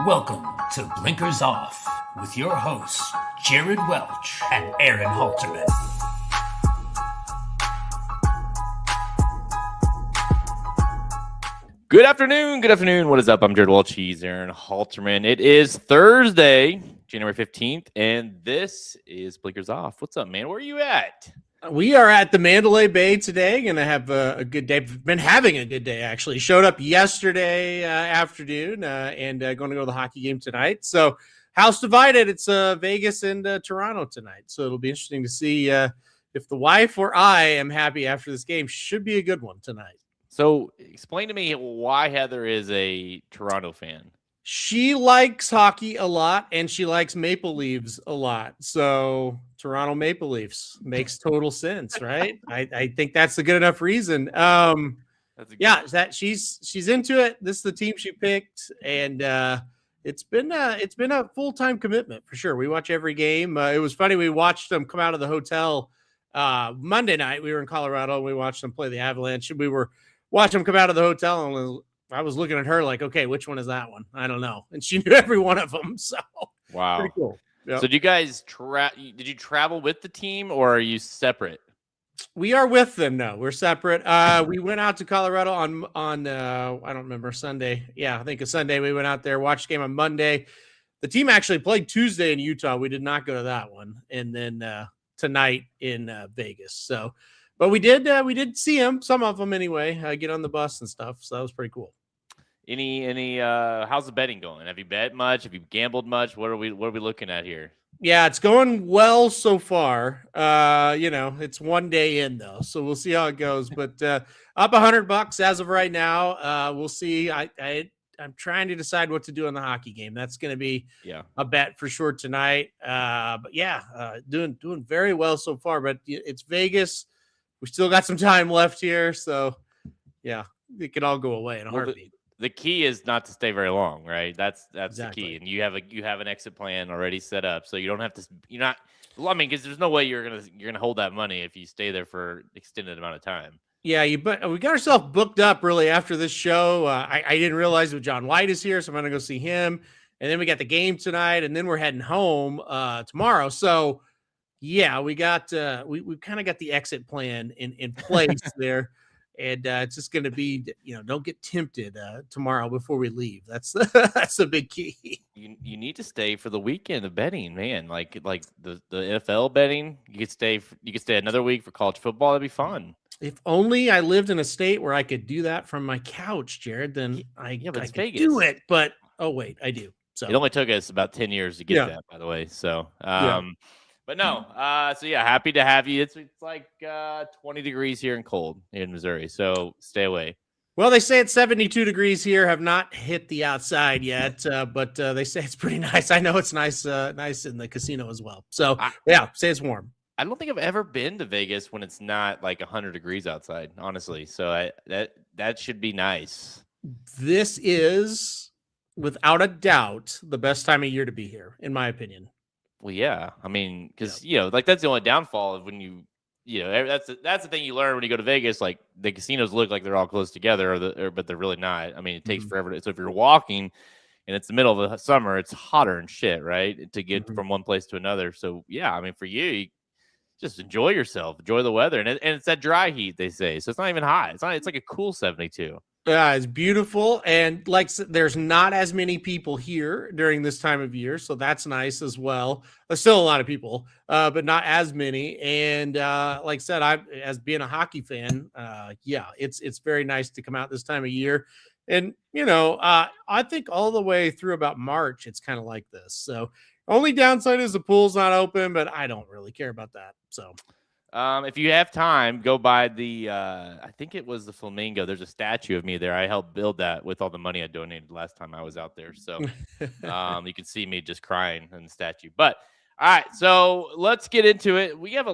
Welcome to Blinkers Off with your hosts, Jared Welch and Aaron Halterman. Good afternoon. What is up? I'm Jared Welch. He's Aaron Halterman. It is Thursday, January 15th, and this is Blinkers Off. What's up, man? Where are you at? We are at the Mandalay Bay today. Going to have a good day. Been having a good day, actually. Showed up yesterday afternoon and going to go to the hockey game tonight. So house divided. It's Vegas and Toronto tonight. So it'll be interesting to see if the wife or I am happy after this game. Should be a good one tonight. So explain to me why Heather is a Toronto fan. She likes hockey a lot, and she likes Maple Leafs a lot. So Toronto Maple Leafs makes total sense, right? I think that's a good enough reason. That she's into it. This is the team she picked, and it's been a full-time commitment for sure. We watch every game. It was funny. We watched them come out of the hotel Monday night. We were in Colorado, and we watched them play the Avalanche. We were watching them come out of the hotel, and I was looking at her like, okay, which one is that one? I don't know. And she knew every one of them. So wow, pretty cool. Yep. So do you guys did you travel with the team or are you separate? We are with them. No, we're separate. We went out to Colorado on I don't remember, Sunday. Yeah, I think a Sunday. We went out there, watched the game on Monday. The team actually played Tuesday in Utah. We did not go to that one. And then tonight in Vegas. So, but we did see them, some of them anyway, get on the bus and stuff. So that was pretty cool. Any how's the betting going? Have you bet much? Have you gambled much? What are we looking at here? Yeah, it's going well so far. It's one day in though, so we'll see how it goes. But up $100 as of right now. We'll see. I'm trying to decide what to do on the hockey game. That's going to be a bet for sure tonight. Doing very well so far. But it's Vegas. We still got some time left here, so yeah, it could all go away in a heartbeat. The key is not to stay very long, right? That's Exactly. the key. And you have an exit plan already set up, so you don't have to. You're not. Well, I mean, because there's no way you're gonna hold that money if you stay there for extended amount of time. Yeah, we got ourselves booked up really after this show. I didn't realize that John White is here, so I'm gonna go see him. And then we got the game tonight, and then we're heading home tomorrow. So yeah, we got we kind of got the exit plan in place there. And it's just going to be, don't get tempted tomorrow before we leave. That's the big key. You need to stay for the weekend of betting, man. Like the NFL betting, you could stay another week for college football. That'd be fun. If only I lived in a state where I could do that from my couch, Jared. Then I could Vegas. do it. But oh wait, I do. So it only took us about 10 years to get that, by the way. So But no, happy to have you. It's like 20 degrees here and cold in Missouri, so stay away. Well, they say it's 72 degrees here. Have not hit the outside yet, but they say it's pretty nice. I know it's nice in the casino as well. So say it's warm. I don't think I've ever been to Vegas when it's not like 100 degrees outside, honestly. So that should be nice. This is, without a doubt, the best time of year to be here, in my opinion. Well, yeah, I mean, because that's the only downfall of when that's the thing you learn when you go to Vegas. Like the casinos look like they're all close together, but they're really not. I mean, it takes forever. So if you're walking and it's the middle of the summer, it's hotter and shit, right? To get from one place to another. So yeah, I mean, for you just enjoy yourself, enjoy the weather, and it's that dry heat they say. So it's not even hot. It's like a cool 72. Yeah, it's beautiful, and there's not as many people here during this time of year, so that's nice as well. There's still a lot of people, but not as many. And like I said, as being a hockey fan, it's very nice to come out this time of year. And I think all the way through about March, it's kind of like this. So only downside is the pool's not open, but I don't really care about that. So. If you have time, go by the, I think it was the Flamingo. There's a statue of me there. I helped build that with all the money I donated last time I was out there. So you can see me just crying in the statue. But all right, so let's get into it. We have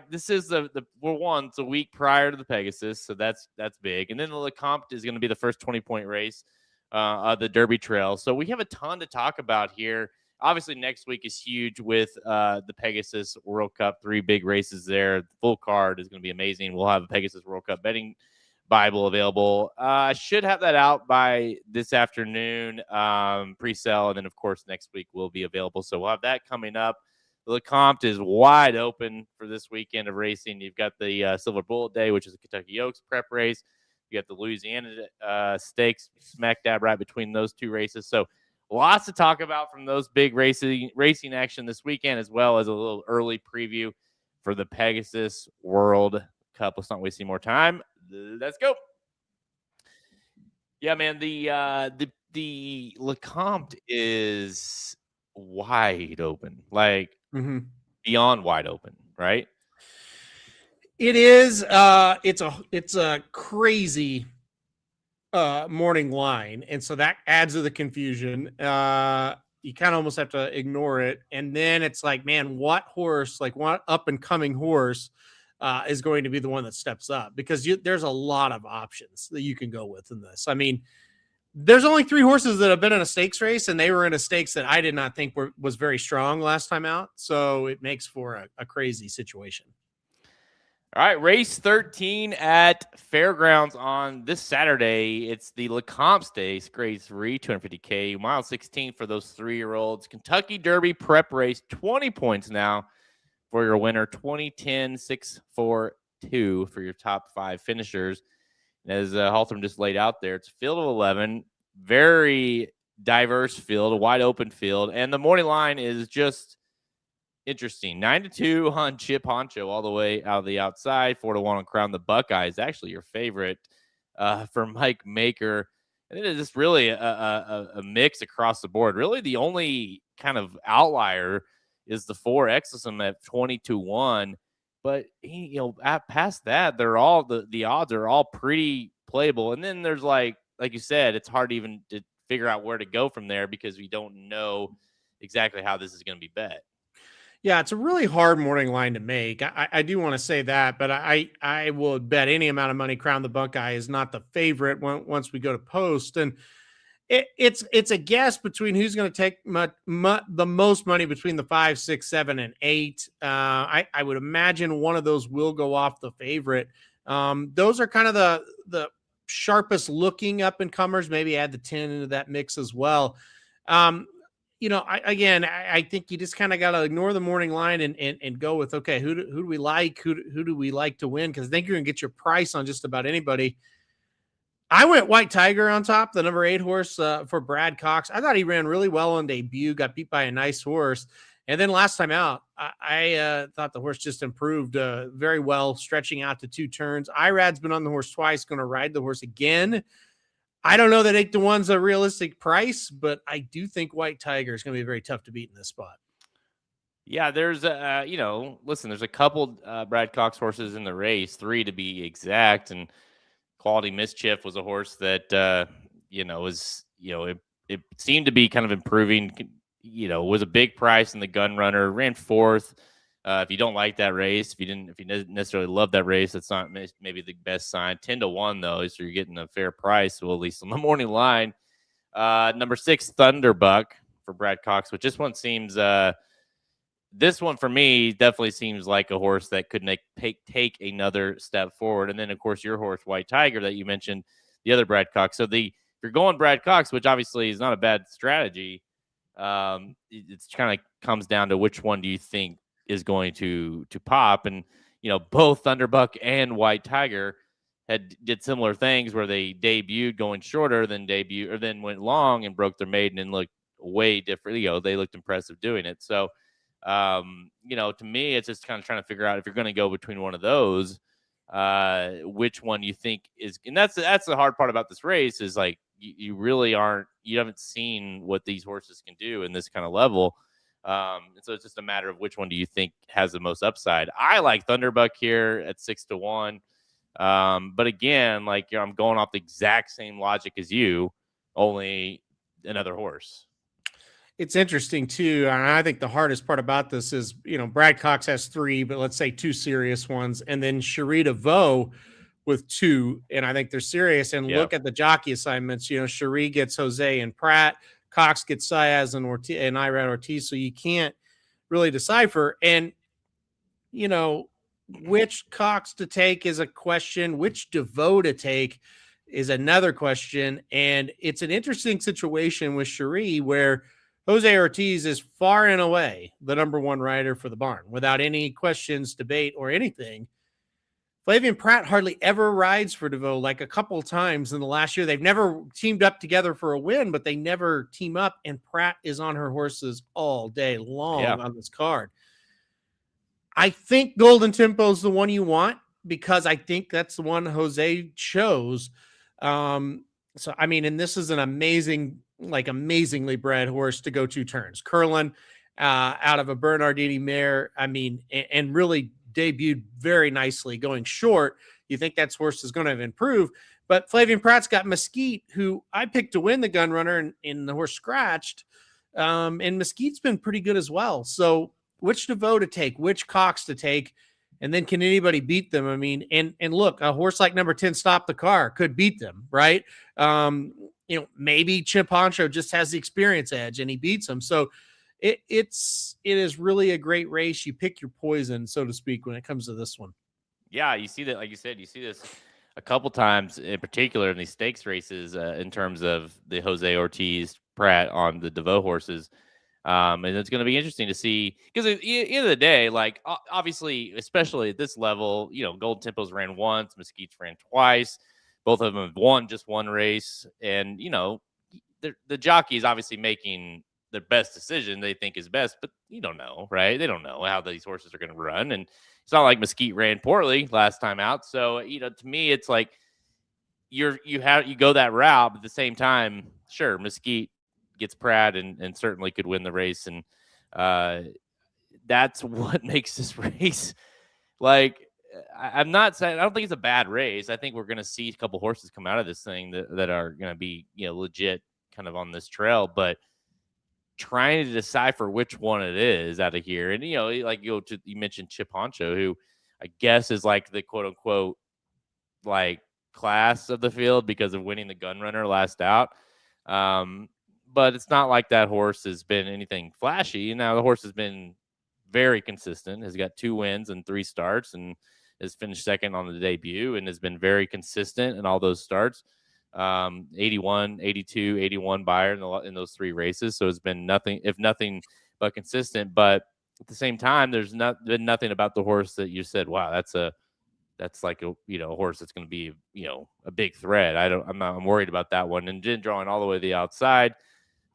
this is it's a week prior to the Pegasus, so that's big. And then the Lecomte is going to be the first 20-point race of the Derby Trail. So we have a ton to talk about here. Obviously, next week is huge with the Pegasus World Cup. 3 big races there. The full card is going to be amazing. We'll have a Pegasus World Cup betting Bible available. I should have that out by this afternoon, pre-sale, and then of course next week will be available. So we'll have that coming up. The Lecomte is wide open for this weekend of racing. You've got the Silver Bullet Day, which is a Kentucky Oaks prep race. You got the Louisiana Stakes smack dab right between those two races. So lots to talk about from those big racing action this weekend, as well as a little early preview for the Pegasus World Cup. Let's not waste any more time. Let's go. Yeah, man. The Lecomte is wide open, like beyond wide open, right? It is. It's a crazy morning line, and so that adds to the confusion. You kind of almost have to ignore it, and then it's like, man, what horse, like what up and coming horse, is going to be the one that steps up? Because there's a lot of options that you can go with in this. I mean, there's only 3 horses that have been in a stakes race, and they were in a stakes that I did not think was very strong last time out. So it makes for a crazy situation. All right, race 13 at Fairgrounds on this Saturday. It's the Lecomte Stakes, grade 3, 250K, mile 16 for those 3-year-olds. Kentucky Derby prep race, 20 points now for your winner, 20-10, 6-4-2 for your top 5 finishers. And as Haltram just laid out there, it's a field of 11, very diverse field, a wide open field. And the morning line is just interesting. 9-2 on Chip Honcho all the way out of the outside. 4-1 on Crown the Buckeyes. Actually, your favorite for Mike Maker. And it is just really a mix across the board. Really, the only kind of outlier is the 4 Exosum at 20-1. But past that, they're all the odds are all pretty playable. And then there's like you said, it's hard even to figure out where to go from there because we don't know exactly how this is going to be bet. Yeah, it's a really hard morning line to make. I do want to say that, but I will bet any amount of money Crown the Buckeye is not the favorite once we go to post. And it's a guess between who's going to take the most money between the 5, 6, 7, and 8. I would imagine one of those will go off the favorite. Those are kind of the sharpest looking up and comers. Maybe add the 10 into that mix as well. I think you just kind of got to ignore the morning line and go with, okay, who do we like? Who do we like to win? Because I think you're going to get your price on just about anybody. I went White Tiger on top, the number 8 horse for Brad Cox. I thought he ran really well on debut, got beat by a nice horse. And then last time out, I thought the horse just improved very well, stretching out to 2 turns. Irad's been on the horse twice, going to ride the horse again. I don't know that 8-1's a realistic price, but I do think White Tiger is going to be very tough to beat in this spot. Yeah, there's listen, there's a couple Brad Cox horses in the race, 3 to be exact, and Quality Mischief was a horse that it seemed to be kind of improving. Was a big price in the Gun Runner, ran 4th. If you don't like that race, if you didn't necessarily love that race, that's not maybe the best sign. 10-1 though, so you're getting a fair price. Well, at least on the morning line. Number 6, Thunderbuck for Brad Cox, which this one seems. This one for me definitely seems like a horse that could take another step forward. And then of course your horse, White Tiger, that you mentioned, the other Brad Cox. So if you're going Brad Cox, which obviously is not a bad strategy, it's kind of comes down to which one do you think is going to pop. And both Thunderbuck and White Tiger did similar things where they debuted going shorter than then went long and broke their maiden and looked way different. They looked impressive doing it. So to me, it's just kind of trying to figure out if you're going to go between one of those, which one you think is, and that's the hard part about this race is like you haven't seen what these horses can do in this kind of level. And so it's just a matter of which one do you think has the most upside. I like Thunderbuck here at 6-1. But again, I'm going off the exact same logic as you, only another horse. It's interesting too. And I think the hardest part about this is, Brad Cox has 3, but let's say 2 serious ones. And then Sharita Vo with 2. And I think they're serious. And look at the jockey assignments. Cherie gets Jose and Pratt. Cox gets Saez and Irad Ortiz. So you can't really decipher. And, which Cox to take is a question. Which DeVoe to take is another question. And it's an interesting situation with Cherie where Jose Ortiz is far and away the number one rider for the barn without any questions, debate, or anything. Flavien Prat hardly ever rides for DeVoe, like a couple times in the last year. They've never teamed up together for a win, but they never team up, and Prat is on her horses all day long on this card. I think Golden Tempo is the one you want because I think that's the one Jose chose. So, I mean, and this is an amazingly bred horse to go 2 turns. Curlin out of a Bernardini mare, I mean, and really debuted very nicely going short. You think that horse is going to have improved. But Flavien Prat's got Mesquite, who I picked to win the gun runner, and the horse scratched. And Mesquite's been pretty good as well. So which DeVoe to take, which Cox to take, and then can anybody beat them? I mean, and look, a horse like number 10, Stop the Car, could beat them, right? Maybe Chip Honcho just has the experience edge and he beats them. So it is really a great race. You pick your poison, so to speak, when it comes to this one. Yeah, you see that, like you said, you see this a couple times in particular in these stakes races in terms of the Jose Ortiz Prat on the DeVoe horses. And it's going to be interesting to see because at the end of the day, like obviously, especially at this level, Golden Tempos ran once, Mesquite's ran twice. Both of them have won just one race. And, the jockey is obviously making the best decision they think is best, but you don't know, right? They don't know how these horses are going to run. And it's not like Mesquite ran poorly last time out. So, to me, it's like you go that route, but at the same time, sure, Mesquite gets Prat and certainly could win the race. And that's what makes this race like, I'm not saying, I don't think it's a bad race. I think we're going to see a couple horses come out of this thing that are going to be, legit kind of on this trail, but trying to decipher which one it is out of here. And, you mentioned Chip Honcho, who I guess is like the quote unquote, like class of the field because of winning the gun runner last out. But it's not like that horse has been anything flashy. Now the horse has been very consistent, has got 2 wins and 3 starts and has finished second on the debut and has been very consistent in all those starts. 81, 82, 81 buyer in those 3 races. So it's been nothing but consistent. But at the same time, there's been nothing about the horse that you said, wow, that's like a horse that's going to be a big threat. I'm worried about that one. And then drawing all the way to the outside.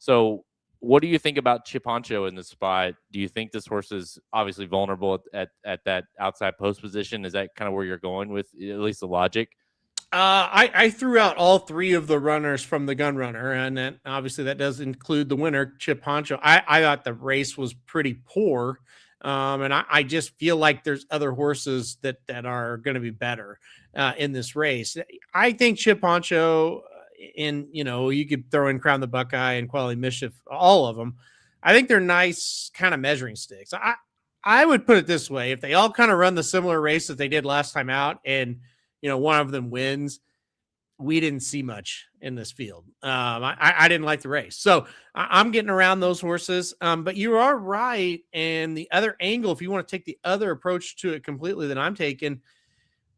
So what do you think about Chip Honcho in this spot? Do you think this horse is obviously vulnerable at that outside post position? Is that kind of where you're going with at least the logic? I threw out all 3 of the runners from the gun runner, and then obviously that does include the winner, Chip Honcho. I thought the race was pretty poor. And I just feel like there's other horses that are going to be better in this race. I think Chip Honcho, you could throw in Crown the Buckeye and Quality Mischief, all of them. I think they're nice kind of measuring sticks. I would put it this way. If they all kind of run the similar race that they did last time out and, one of them wins, we didn't see much in this field. I didn't like the race. So I'm getting around those horses. But you are right. And the other angle, if you want to take the other approach to it completely that I'm taking,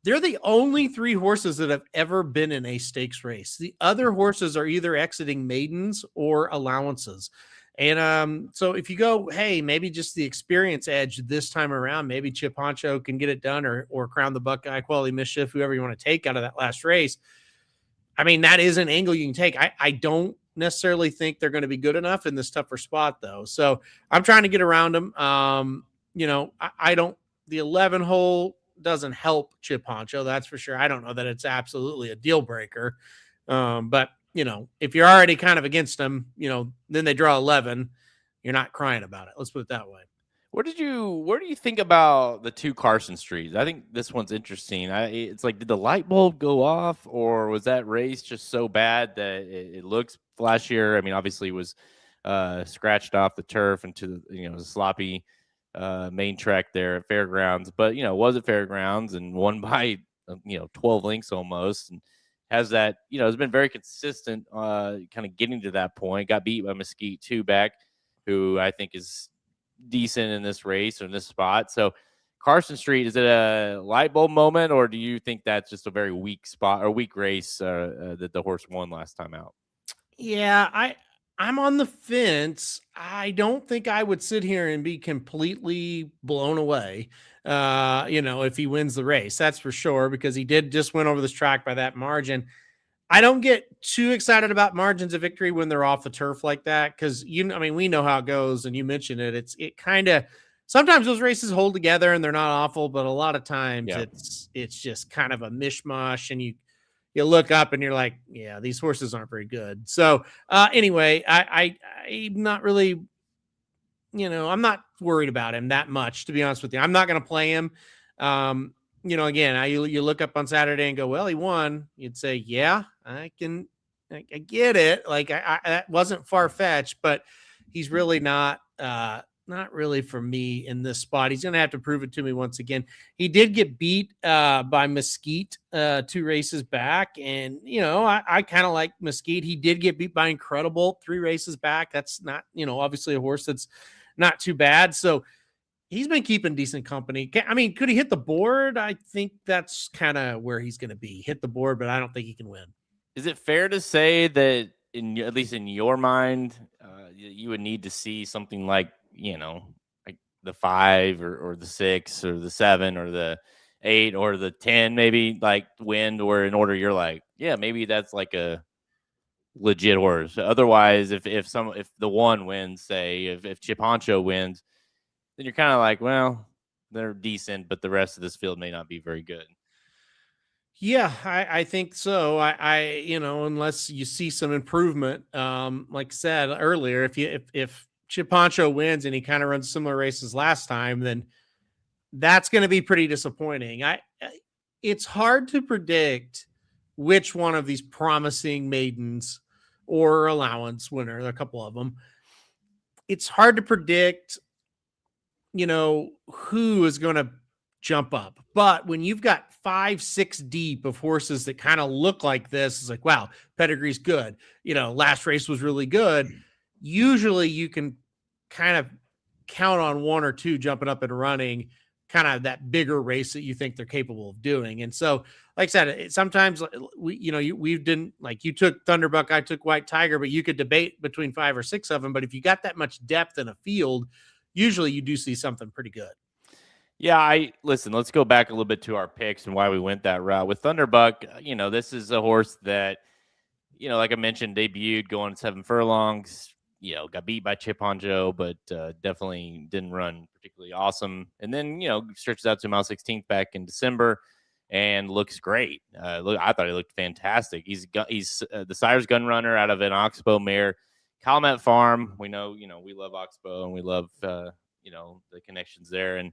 they're the only 3 horses that have ever been in a stakes race. The other horses are either exiting maidens or allowances. And so if you go, hey, maybe just the experience edge this time around, maybe Chip Honcho can get it done or Crown the Buckeye, Quality Mischief, whoever you want to take out of that last race. I mean, that is an angle you can take. I don't necessarily think they're going to be good enough in this tougher spot, though. So I'm trying to get around them. I don't – the 11 hole doesn't help Chip Honcho, that's for sure. I don't know that it's absolutely a deal breaker. But, if you're already kind of against them, then they draw 11, you're not crying about it. Let's put it that way. Where do you think about the 2 Carson Streets? I think this one's interesting. It's like, did the light bulb go off, or was that race just so bad that it looks flashier? I mean, obviously it was scratched off the turf into the sloppy main track there at Fairgrounds, but it was at Fairgrounds and won by 12 lengths almost, and has that has been very consistent, kind of getting to that point. Got beat by Mesquite 2 back, who I think is decent in this race or in this spot. So Carson Street, is it a light bulb moment, or do you think that's just a very weak spot or weak race that the horse won last time out? Yeah, I'm on the fence. I don't think I would sit here and be completely blown away. If he wins the race, that's for sure, because he did just win over this track by that margin. I don't get too excited about margins of victory when they're off the turf like that, because we know how it goes, and you mentioned it. It kind of sometimes those races hold together and they're not awful, but a lot of times it's just kind of a mishmash, and you look up and you're like, yeah, these horses aren't very good. So anyway, I'm not really, I'm not worried about him that much, to be honest with you. I'm not going to play him. Again, you look up on Saturday and go, well, he won. You'd say, yeah, I get it. Like that wasn't far fetched, but he's really not really for me in this spot. He's going to have to prove it to me once again. He did get beat by Mesquite 2 races back. And, I kind of like Mesquite. He did get beat by Incredible 3 races back. That's not, obviously a horse that's not too bad. So he's been keeping decent company. Could he hit the board? I think that's kind of where he's going to be. Hit the board, but I don't think he can win. Is it fair to say that, at least in your mind, you would need to see something like the 5 or the 6 or the 7 or the 8 or the 10, maybe like win, or in order you're like, yeah, maybe that's like a legit horse. Otherwise, if the 1 wins, say if Chip Honcho wins, then you're kind of like, well, they're decent, but the rest of this field may not be very good. Yeah, I think so. Unless you see some improvement, like I said earlier, if Chip Honcho wins and he kind of runs similar races last time, then that's going to be pretty disappointing. It's hard to predict which one of these promising maidens or allowance winner, a couple of them. It's hard to predict, who is going to jump up. But when you've got 5, 6 deep of horses that kind of look like this, it's like, wow, pedigree's good. Last race was really good. Usually you can kind of count on 1 or 2 jumping up and running, kind of that bigger race that you think they're capable of doing. And so, like I said, sometimes we didn't, like, you took Thunderbuck, I took White Tiger, but you could debate between 5 or 6 of them. But if you got that much depth in a field, usually you do see something pretty good. Yeah, let's go back a little bit to our picks and why we went that route. With Thunderbuck, this is a horse that, like I mentioned, debuted going 7 furlongs, got beat by Chip Honcho, but definitely didn't run particularly awesome. And then, stretches out to mile 16th back in December and looks great. I thought he looked fantastic. He's the Sire's gun runner out of an Oxbow mare, Calumet Farm. We know, we love Oxbow and we love, the connections there. And,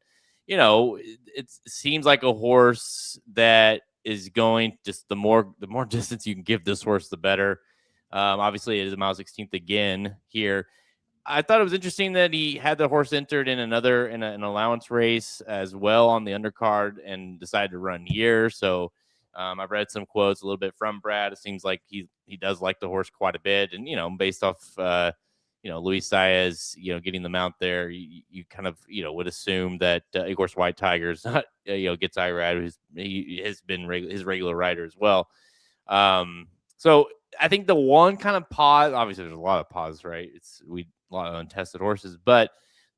it seems like a horse that is going just the more distance you can give this horse, the better. Obviously, it is a mile 16th again here. I thought it was interesting that he had the horse entered in an allowance race as well on the undercard and decided to run here. So I've read some quotes a little bit from Brad. It seems like he does like the horse quite a bit. And, based off, Luis Saez, getting them out there, you kind of, would assume that, of course, White Tiger's not, gets Irad, he has been his regular rider as well. So I think the one kind of pause, obviously there's a lot of pause, right? A lot of untested horses, but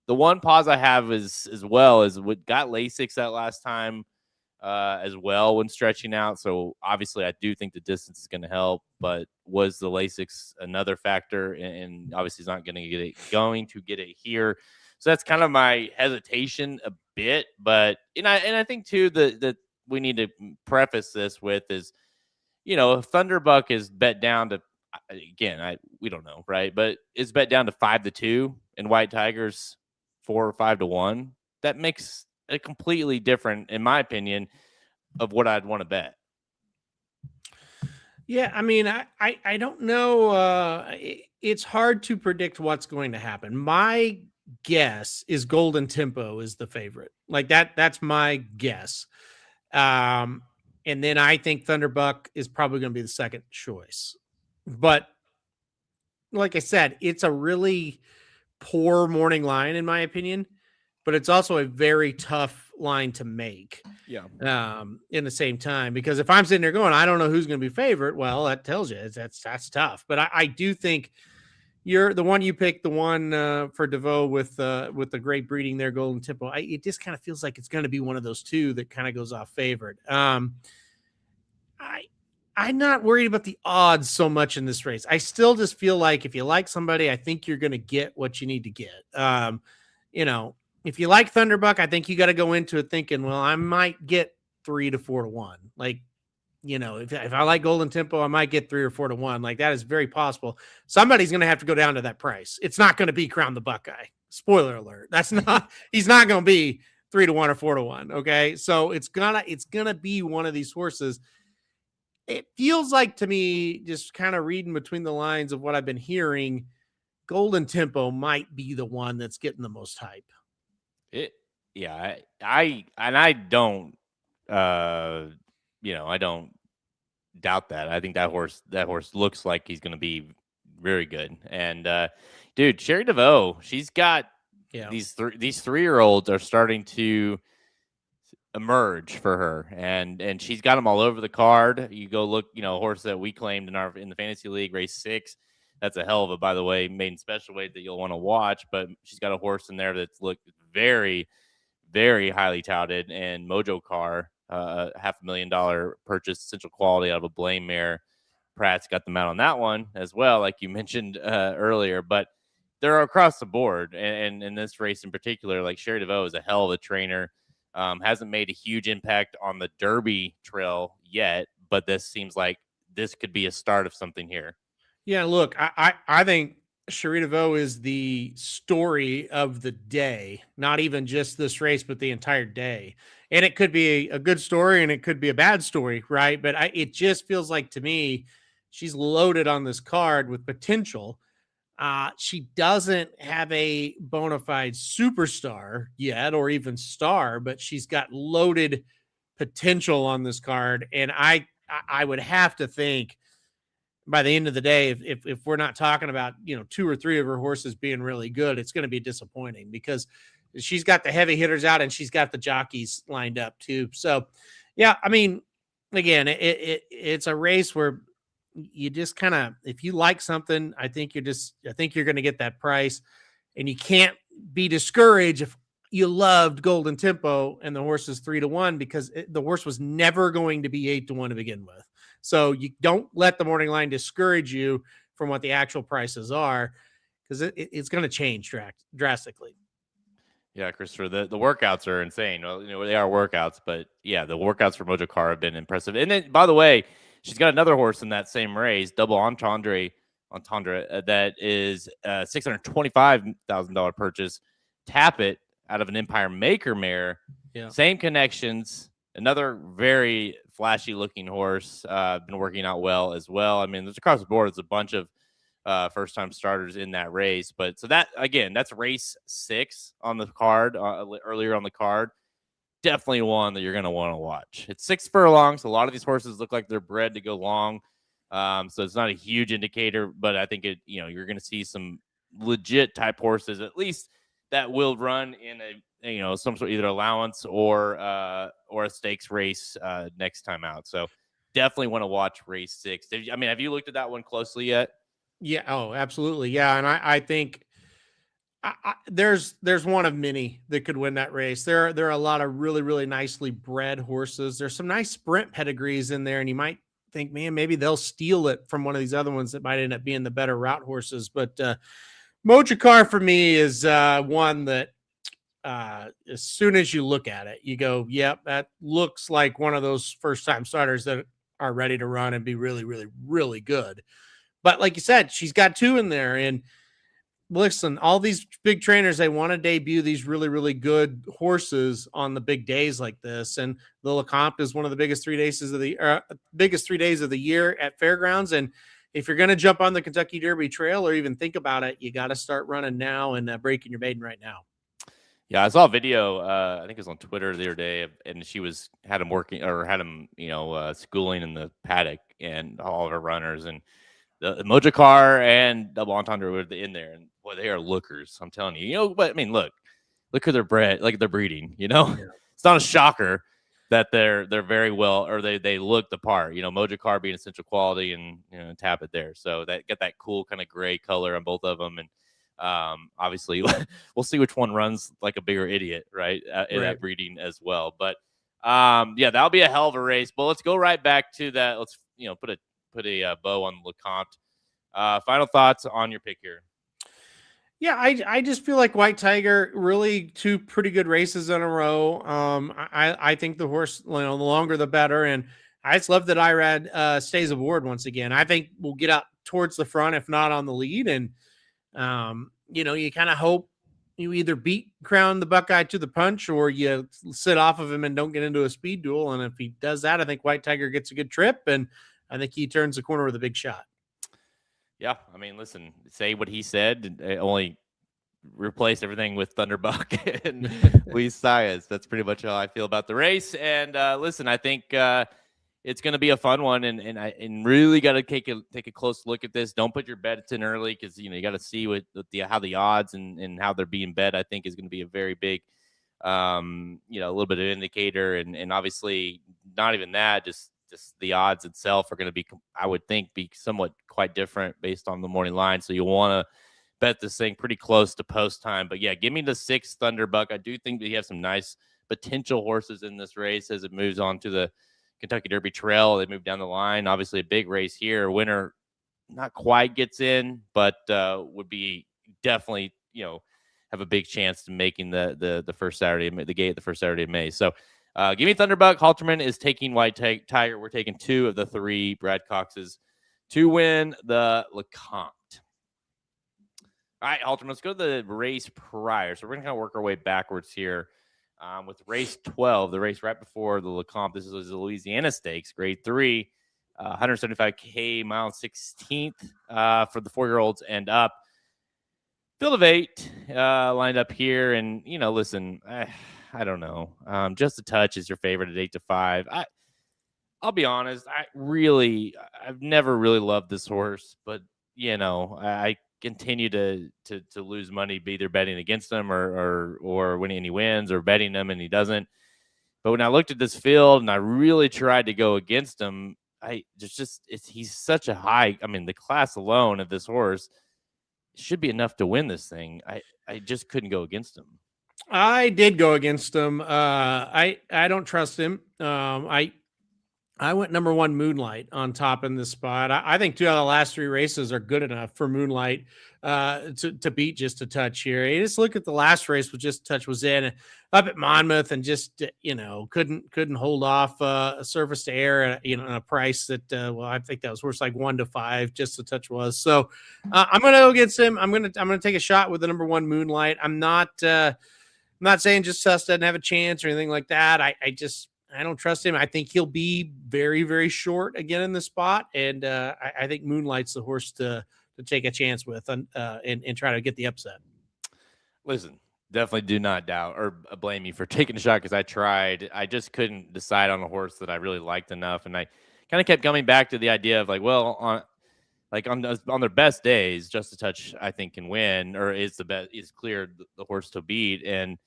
the one pause I have is what got Lasix that last time as well when stretching out. So obviously I do think the distance is going to help, but was the Lasix another factor? And obviously he's not going to get it here. So that's kind of my hesitation a bit, but I think too that we need to preface this with is, if Thunderbuck is bet down to, again, we don't know, right? But it's bet down to 5-2 and White Tiger's 4 or 5-1. That makes a completely different, in my opinion, of what I'd want to bet. Yeah, I don't know. It's hard to predict what's going to happen. My guess is Golden Tempo is the favorite. Like that's my guess. And then I think Thunderbuck is probably going to be the second choice. But like I said, it's a really poor morning line, in my opinion. but it's also a very tough line to make. Yeah. In the same time, because if I'm sitting there going, I don't know who's going to be favorite, well, that tells you that's tough. But I do think you're the one you picked, the one for DeVoe with the great breeding there, Golden Tempo. It just kind of feels like it's going to be one of those two that kind of goes off favored. I'm not worried about the odds so much in this race. I still just feel like if you like somebody, I think you're going to get what you need to get. If you like Thunderbuck, I think you got to go into it thinking, well, I might get 3 to 4 to 1. Like, if I like Golden Tempo, I might get 3 or 4 to 1. Like, that is very possible. Somebody's going to have to go down to that price. It's not going to be Crown the Buckeye. Spoiler alert. He's not going to be 3 to 1 or 4 to 1. Okay. So it's gonna be one of these horses. It feels like to me, just kind of reading between the lines of what I've been hearing, Golden Tempo might be the one that's getting the most hype. I don't I don't doubt that. I think that horse looks like he's going to be very good. And dude, Sherry DeVoe, she's got these 3-year-olds are starting to emerge for her, and she's got them all over the card. You go look, a horse that we claimed in the fantasy league, race 6. That's a hell of a, by the way, maiden special weight that you'll want to watch. But she's got a horse in there that's looked very, very highly touted. And Mojo Car, $500,000 purchase, essential quality out of a Blame mare. Pratt's got them out on that one as well, like you mentioned earlier. But they're across the board, and in this race in particular, like Sherry DeVoe is a hell of a trainer. Hasn't made a huge impact on the Derby trail yet, but this seems like this could be a start of something here. Yeah, look, I think Sherry DeVoe is the story of the day, not even just this race, but the entire day. And it could be a good story and it could be a bad story, right? But it just feels like to me, she's loaded on this card with potential. She doesn't have a bona fide superstar yet or even star, but she's got loaded potential on this card. And I would have to think by the end of the day, if we're not talking about, 2 or 3 of her horses being really good, it's going to be disappointing because she's got the heavy hitters out and she's got the jockeys lined up too. So, yeah, I mean, again, it's a race where you just kind of, if you like something, I think you're going to get that price, and you can't be discouraged if you loved Golden Tempo and the horse is 3 to 1 because the horse was never going to be 8 to 1 to begin with. So you don't let the morning line discourage you from what the actual prices are, because it's going to change drastically. Yeah, Christopher, the workouts are insane. Well, they are workouts, but yeah, the workouts for Mojo Car have been impressive. And then, by the way, she's got another horse in that same race, Double Entendre, that is $625,000 purchase. Tap It out of an Empire Maker mare. Yeah. Same connections. Another very flashy looking horse. Been working out well as well. I mean, there's across the board. There's a bunch of first time starters in that race. But so that, again, that's race 6 on the card, earlier on the card. Definitely one that you're going to want to watch. It's 6 furlongs. So a lot of these horses look like they're bred to go long. So it's not a huge indicator, but I think you're going to see some legit type horses, at least that will run in some sort of either allowance or a stakes race next time out. So definitely want to watch race 6. Have you looked at that one closely yet? Yeah. Oh, absolutely. Yeah. And I think there's one of many that could win that race. There are a lot of really, really nicely bred horses. There's some nice sprint pedigrees in there, and you might think, man, maybe they'll steal it from one of these other ones that might end up being the better route horses. But Mojo Car for me is one that as soon as you look at it, you go, yep, that looks like one of those first time starters that are ready to run and be really, really, really good. But like you said, she's got 2 in there. And listen, all these big trainers, they want to debut these really, really good horses on the big days like this. And the Lecomte is one of the biggest 3 days of the year at fairgrounds. And if you're going to jump on the Kentucky Derby trail or even think about it, you got to start running now and breaking your maiden right now. Yeah, I saw a video. I think it was on Twitter the other day, and she had him working or had him, schooling in the paddock and all of her runners, and the Mojo Car and Double Entendre were in there, and boy, they are lookers. I'm telling you. But I mean, look, look at their breeding. Yeah. It's not a shocker that they're very well, or they look the part. Mojacar being essential quality, and tap it there. So that get that cool kind of gray color on both of them, and obviously we'll see which one runs like a bigger idiot, right? In that breeding as well. But that'll be a hell of a race. But let's go right back to that. Let's put a bow on Lecomte. Final thoughts on your pick here. Yeah, I just feel like White Tiger, really two pretty good races in a row. I think the horse, the longer the better, and I just love that Irad stays aboard once again. I think we'll get up towards the front, if not on the lead, and you kind of hope you either beat Crown the Buckeye to the punch, or you sit off of him and don't get into a speed duel. And if he does that, I think White Tiger gets a good trip, and I think he turns the corner with a big shot. Yeah, I mean, listen, say what he said, only replace everything with Thunderbuck and Luis Saez. That's pretty much how I feel about the race. And listen, I think it's going to be a fun one, and really got to take a close look at this. Don't put your bets in early, because you got to see how the odds and how they're being bet. I think is going to be a very big, a little bit of indicator, and obviously not even that, just the odds itself are going to be, I would think, be somewhat quite different based on the morning line. So you'll want to bet this thing pretty close to post time. But yeah, give me the 6 Thunderbuck. I do think that you have some nice potential horses in this race as it moves on to the Kentucky Derby Trail. They move down the line. Obviously a big race here. Winner not quite gets in, but would be definitely, have a big chance to making the first Saturday, the gate the first Saturday of May. So give me Thunderbuck. Halterman is taking White Tiger. We're taking 2 of the 3 Brad Coxes to win the Lecomte. All right, Halterman, let's go to the race prior. So we're going to kind of work our way backwards here with race 12, the race right before the Lecomte. This is the Louisiana Stakes, grade 3, 175K, mile 16th for the 4-year-olds and up. Field of 8 lined up here. And, listen, I don't know. Just a Touch is your favorite at 8-5. I'll be honest. I've never really loved this horse, but I continue to lose money, either betting against him or when he wins, or betting him and he doesn't. But when I looked at this field and I really tried to go against him, he's such a high. I mean, the class alone of this horse should be enough to win this thing. I just couldn't go against him. I did go against him. I don't trust him. I went number 1 Moonlight on top in this spot. I think 2 out of the last 3 races are good enough for Moonlight to beat Just a Touch here. You just look at the last race with Just a Touch was in up at Monmouth, and just couldn't hold off a surface to air at a price that I think that was worth like 1-5. Just a Touch was. So I'm gonna go against him. I'm gonna take a shot with the number 1 Moonlight. I'm not saying Just a Touch doesn't have a chance or anything like that. I don't trust him. I think he'll be very, very short again in the spot. And I think Moonlight's the horse to take a chance with and try to get the upset. Listen, definitely do not doubt or blame me for taking a shot, because I tried. I just couldn't decide on a horse that I really liked enough. And I kind of kept coming back to the idea of on their best days, Just a Touch, I think, can win, or is clear the horse to beat. And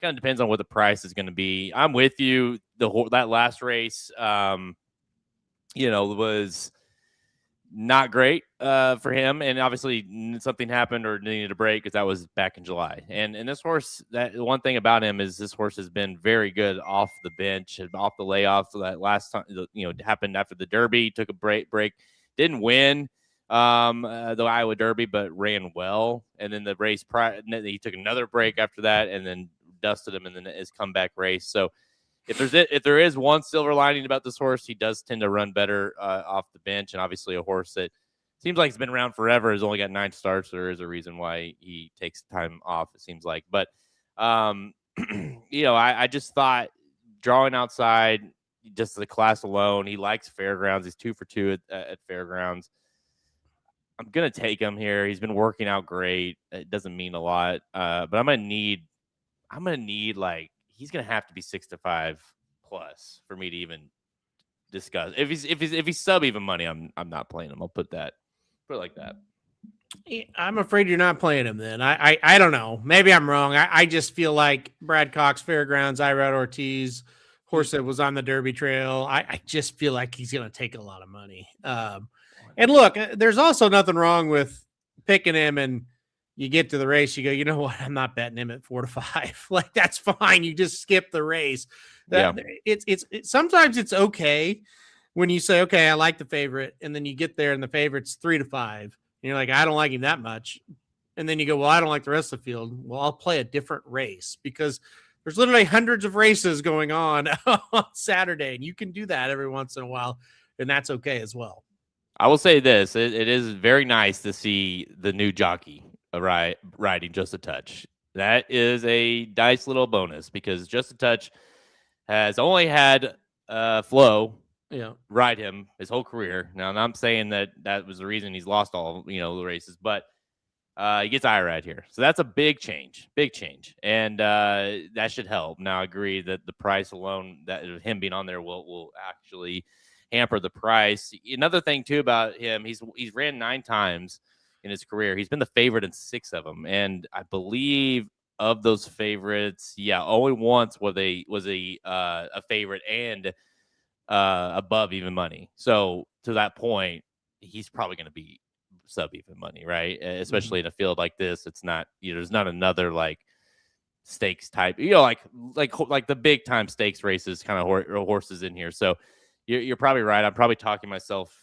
kind of depends on what the price is going to be. I'm with you. That last race, was not great for him, and obviously something happened or needed a break, because that was back in July. And this horse, that one thing about him is this horse has been very good off the bench and off the layoff. So that last time, happened after the Derby, took a break, didn't win the Iowa Derby, but ran well. And then the race prior, he took another break after that, and then dusted him in his comeback race. So if there is one silver lining about this horse, he does tend to run better off the bench. And obviously a horse that seems like he's been around forever, has only got 9 starts. So there is a reason why he takes time off, it seems like. But I just thought drawing outside, just the class alone, he likes fairgrounds. He's 2 for 2 at fairgrounds. I'm gonna take him here. He's been working out great. It doesn't mean a lot, but I'm gonna need he's gonna have to be 6-5 plus for me to even discuss. If he's sub even money, I'm not playing him. I'll put it like that. I'm afraid you're not playing him then. I don't know. Maybe I'm wrong. I just feel like Brad Cox, Fairgrounds, Irad Ortiz, horse that was on the Derby Trail. I just feel like he's going to take a lot of money. And look, there's also nothing wrong with picking him and you get to the race, you go, you know what? I'm not betting him at 4-5. Like, that's fine. You just skip the race. It's sometimes it's okay when you say, okay, I like the favorite. And then you get there and the favorite's 3-5. And you're like, I don't like him that much. And then you go, well, I don't like the rest of the field. Well, I'll play a different race because there's literally hundreds of races going on Saturday. And you can do that every once in a while. And that's okay as well. I will say this. It is very nice to see the new jockey riding Just a Touch. That is a nice little bonus because Just a Touch has only had Flo ride him his whole career. Now, I'm not saying that was the reason he's lost all the races, but he gets IRAD here, so that's a big change, and that should help. Now, I agree that the price alone, that him being on there, will actually hamper the price. Another thing too about him, he's ran 9 times in his career. He's been the favorite in 6 of them, and I believe of those favorites, only once was a favorite and above even money. So to that point, he's probably going to be sub even money, right? Especially in a field like this, it's not there's not another like stakes type, like the big time stakes races kind of horses in here. So you're probably right. I'm probably talking myself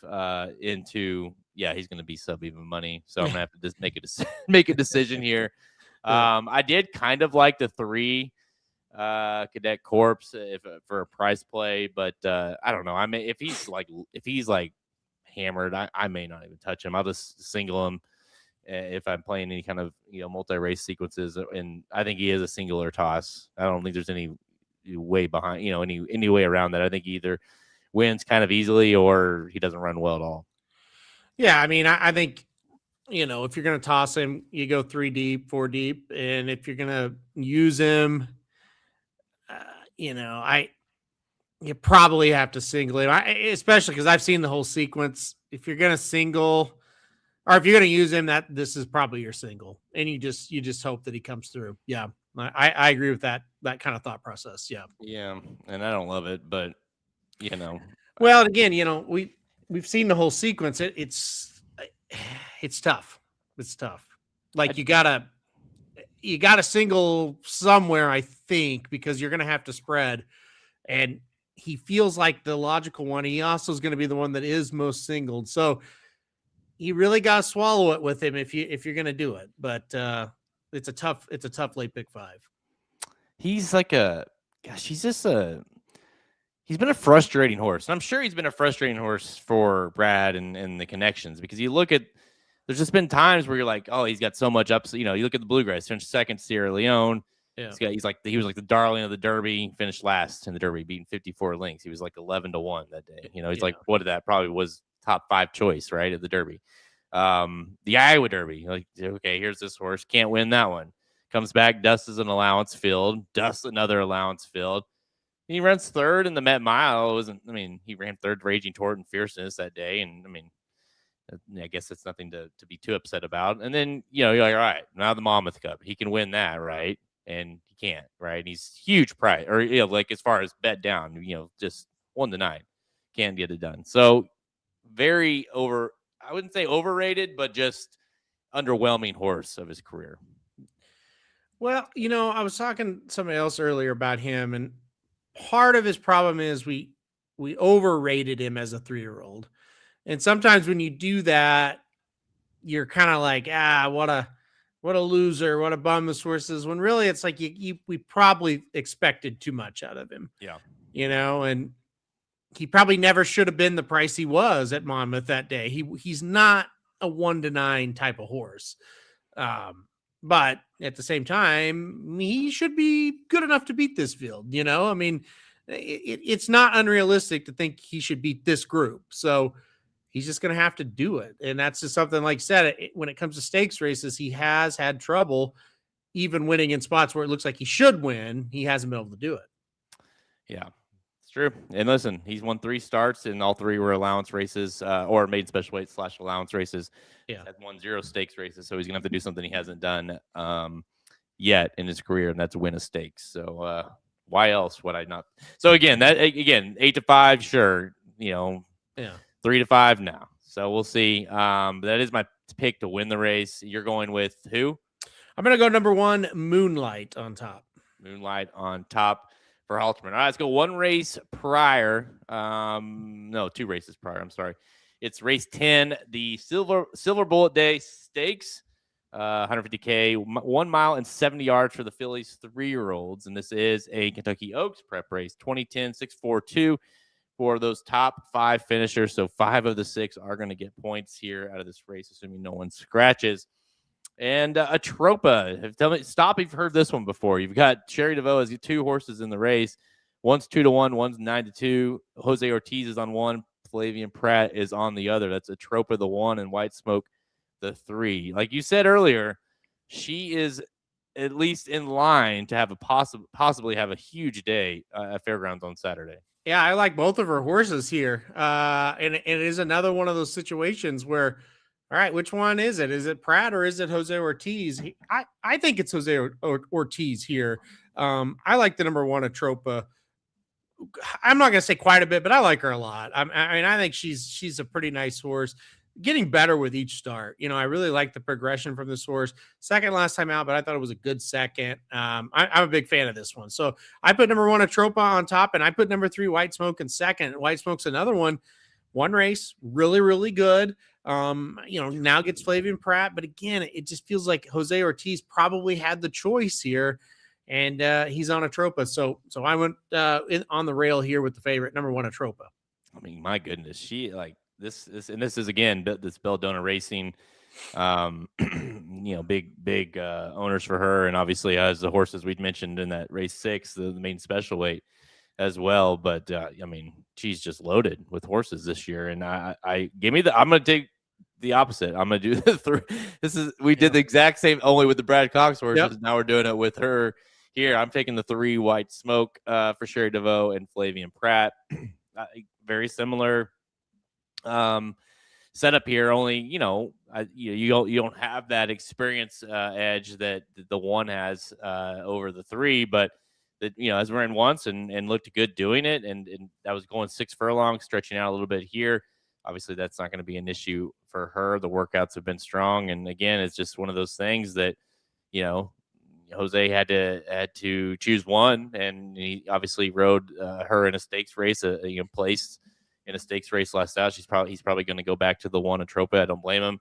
into he's going to be sub even money. So I'm gonna have to just make a decision here. I did kind of like the 3 Cadet Corps for a price play, but I don't know. I mean, if he's like hammered, I may not even touch him. I'll just single him if I'm playing any kind of multi-race sequences, and I think he is a single or toss. I don't think there's any way behind any way around that. I think he either wins kind of easily or he doesn't run well at all. Yeah, I mean, I think if you're going to toss him, you go 3 deep, 4 deep, and if you're going to use him, you probably have to single him, especially because I've seen the whole sequence. If you're going to single, or if you're going to use him, this is probably your single, and you just hope that he comes through. Yeah, I agree with that kind of thought process. Yeah, and I don't love it, but well, again, we've seen the whole sequence. It's tough. It's tough. Like you gotta single somewhere, I think, because you're gonna have to spread. And he feels like the logical one. He also is going to be the one that is most singled. So you really got to swallow it with him if you're going to do it. But it's a tough late pick 5. He's like he's been a frustrating horse. And I'm sure he's been a frustrating horse for Brad and the connections, because you look at, there's just been times where you're like, oh, he's got so much up. So, you look at the Bluegrass, finished second Sierra Leone. Yeah. He was like the darling of the Derby, finished last in the Derby, beating 54 lengths. He was like 11-1 that day. He's like, what did that probably was top 5 choice, right, at the Derby. The Iowa Derby, like, okay, here's this horse, can't win that one. Comes back, dusts an allowance field, dusts another allowance field. He runs 3rd in the Met Mile. He ran 3rd Raging Tort and Fierceness that day, and I guess it's nothing to be too upset about. And then you're like, all right, now the Monmouth Cup, he can win that, right? And he can't, right? And he's huge price, or like as far as bet down, just 1-9, can't get it done. So very I wouldn't say overrated, but just underwhelming horse of his career. Well, I was talking to somebody else earlier about him, and part of his problem is we overrated him as a 3-year-old. And sometimes when you do that, you're kind of like, what a loser, what a bum this horse is, when really it's like we probably expected too much out of him. Yeah. And he probably never should have been the price he was at Monmouth that day. He's not a 1-9 type of horse. But at the same time, he should be good enough to beat this field. It's not unrealistic to think he should beat this group. So he's just going to have to do it. And that's just something, like I said, when it comes to stakes races, he has had trouble even winning in spots where it looks like he should win. He hasn't been able to do it. Yeah, it's True. And listen, he's won 3 starts, and all 3 were allowance races or made special weight / allowance races. Yeah. Has won 0 stakes races, so he's gonna have to do something he hasn't done yet in his career, and that's win a stakes. So why else would I not? So again, 8 to 5, sure. Yeah. 3 to 5 now. So we'll see. But that is my pick to win the race. You're going with who? I'm gonna go number 1, Moonlight on top. Moonlight on top for Halterman. All right, let's go 1 race prior. No, 2 races prior. I'm sorry. It's race 10, the Silverbulletday Stakes, 150K, 1 mile and 70 yards for the fillies 3-year-olds. And this is a Kentucky Oaks prep race, 2010 642 for those top 5 finishers. So 5 of the 6 are going to get points here out of this race, assuming no one scratches. And Atropa. Tell me, stop if you've heard this one before. You've got Sherry DeVoe has 2 horses in the race. One's 2-1, one's 9-2. Jose Ortiz is on one. Flavian Pratt is on the other. That's Atropa the 1 and White Smoke the 3. Like you said earlier, she is at least in line to have a possibly have a huge day at Fairgrounds on Saturday. Yeah, I like both of her horses here. And it is another one of those situations where, all right, which one is it? Is it Pratt or is it Jose Ortiz? I think it's Jose Ortiz here. I like the number 1 Atropa. I'm not going to say quite a bit, but I like her a lot. I mean, I think she's a pretty nice horse, getting better with each start. I really like the progression from this horse. Second last time out, but I thought it was a good second. I'm a big fan of this one. So I put number 1 Atropa on top, and I put number 3 White Smoke in second. White Smoke's another one race, really, really good. Now gets Flavian Pratt, but again, it just feels like Jose Ortiz probably had the choice here. And he's on Atropa. So I went on the rail here with the favorite, number 1 Atropa. I mean, my goodness, she like this is again this Belladonna Racing, big owners for her, and obviously has the horses we'd mentioned in that race 6, the main special weight as well. But I mean, she's just loaded with horses this year, and I'm gonna take the opposite. I'm gonna do the 3. We did the exact same, only with the Brad Cox horses. Yep. Now we're doing it with her. Here, I'm taking the 3 White Smoke for Sherry DeVoe and Flavian Pratt. Very similar setup here. Only, you don't have that experience edge that the 1 has over the 3. But has ran once and looked good doing it, and that was going 6 furlongs, stretching out a little bit here. Obviously, that's not going to be an issue for her. The workouts have been strong, and again, it's just one of those things that Jose had to choose one, and he obviously rode her in a stakes race, placed in a stakes race last out. He's probably going to go back to the 1 Atropa. I don't blame him,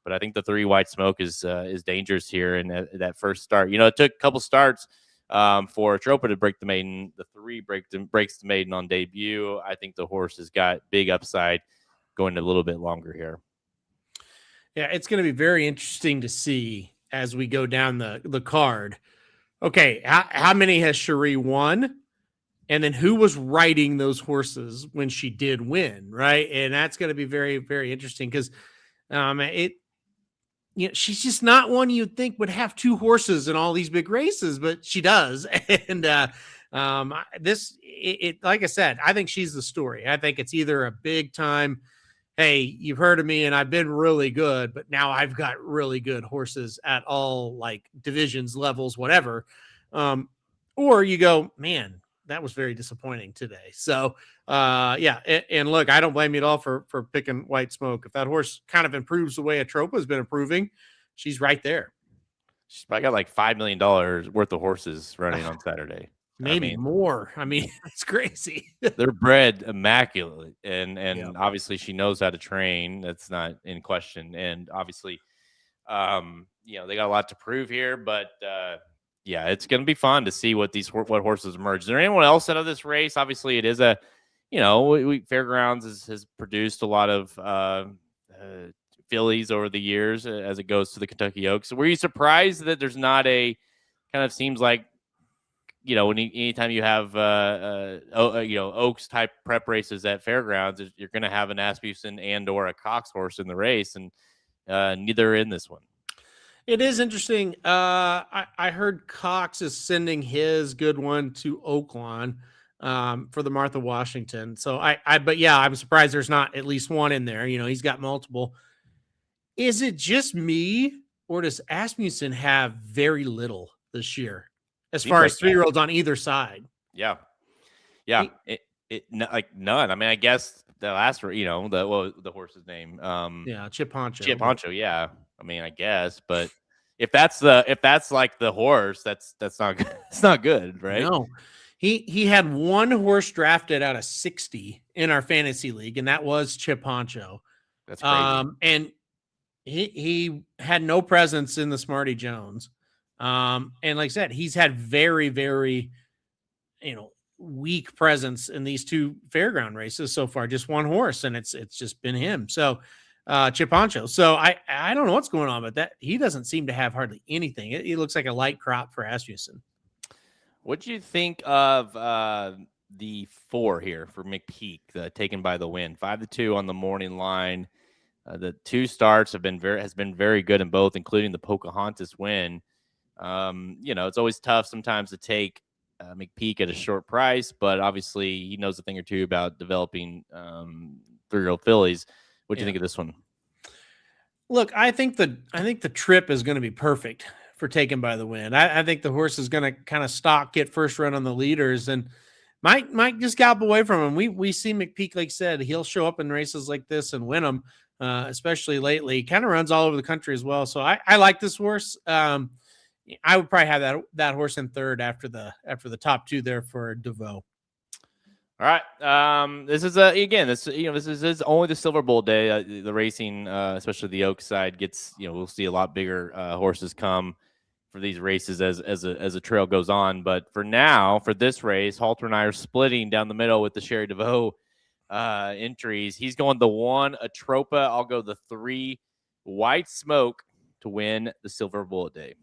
but I think the 3 White Smoke is dangerous here. And that first start, it took a couple starts for Atropa to break the maiden. The 3 breaks the maiden on debut. I think the horse has got big upside going a little bit longer here. Yeah, it's going to be very interesting to see as we go down the card. Okay, how many has Cherie won? And then who was riding those horses when she did win, right? And that's going to be very, very interesting because she's just not one you'd think would have 2 horses in all these big races, but she does. And like I said, I think she's the story. I think it's either a big time, hey, you've heard of me and I've been really good, but now I've got really good horses at all like divisions, levels, whatever. Or you go, man, that was very disappointing today. So and look, I don't blame you at all for picking White Smoke. If that horse kind of improves the way Atropa has been improving, she's right there. She's probably got like $5 million worth of horses running on Saturday. Maybe more. I mean, it's crazy. They're bred immaculately, and obviously she knows how to train. That's not in question. And obviously, they got a lot to prove here. But it's going to be fun to see what horses emerge. Is there anyone else out of this race? Obviously, it is a, Fairgrounds has produced a lot of fillies over the years as it goes to the Kentucky Oaks. Were you surprised that there's not a kind of seems like, anytime you have Oaks type prep races at Fairgrounds, you're going to have an Asmussen and or a Cox horse in the race, and neither are in this one. It is interesting. I heard Cox is sending his good one to Oaklawn. for the Martha Washington. So but yeah, I'm surprised there's not at least one in there. He's got multiple. Is it just me, or does Asmussen have very little this year as Seems far like as 3-year-olds on either side? Yeah. He- Like none. I mean, I guess the last, the horse's name, yeah, Chip Honcho. Chip Honcho. Yeah. I mean, I guess, but if that's like the horse, that's not good. It's not good, right? No, he had one horse drafted out of 60 in our fantasy league, and that was Chip Honcho. That's crazy. And he had no presence in the Smarty Jones. And like I said, he's had very, very, weak presence in these two fairground races so far. Just one horse, and it's just been him. So Chip Honcho. So I don't know what's going on, but that he doesn't seem to have hardly anything. It looks like a light crop for Asmussen. What do you think of the 4 here for McPeak, taken by the win? 5-2 on the morning line. The 2 starts has been very good in both, including the Pocahontas win. It's always tough sometimes to take McPeak at a short price, but obviously he knows a thing or two about developing 3-year-old fillies. What do you think of this one? Look, I think the trip is going to be perfect for Taken by the Wind. I think the horse is going to kind of get first run on the leaders, and might just gallop away from him. We see McPeak, like I said, he'll show up in races like this and win them, especially lately. He kind of runs all over the country as well. So I like this horse. I would probably have that horse in third after the top 2 there for DeVoe. All right. This is this is only the Silver Bullet day. The racing, especially the Oak side, gets we'll see a lot bigger horses come for these races as a trail goes on. But for now, for this race, Halter and I are splitting down the middle with the Sherry DeVoe entries. He's going the 1 Atropa. I'll go the 3 White Smoke to win the Silver Bullet Day.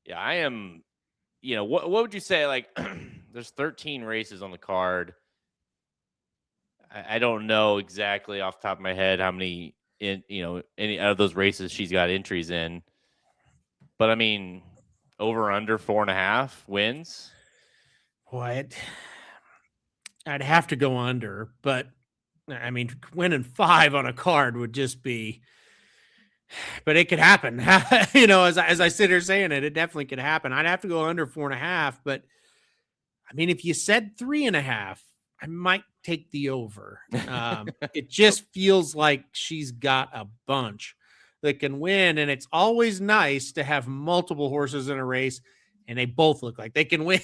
Yeah, I am. What would you say? Like, there's 13 races on the card. I don't know exactly off the top of my head how many any out of those races she's got entries in. But I mean, over under 4.5 wins. Boy, I'd have to go under, but I mean, winning 5 on a card would just be. But it could happen, as I sit here saying it definitely could happen. I'd have to go under 4.5, but I mean, if you said 3.5, I might take the over. It just feels like she's got a bunch that can win, and it's always nice to have multiple horses in a race, and they both look like they can win.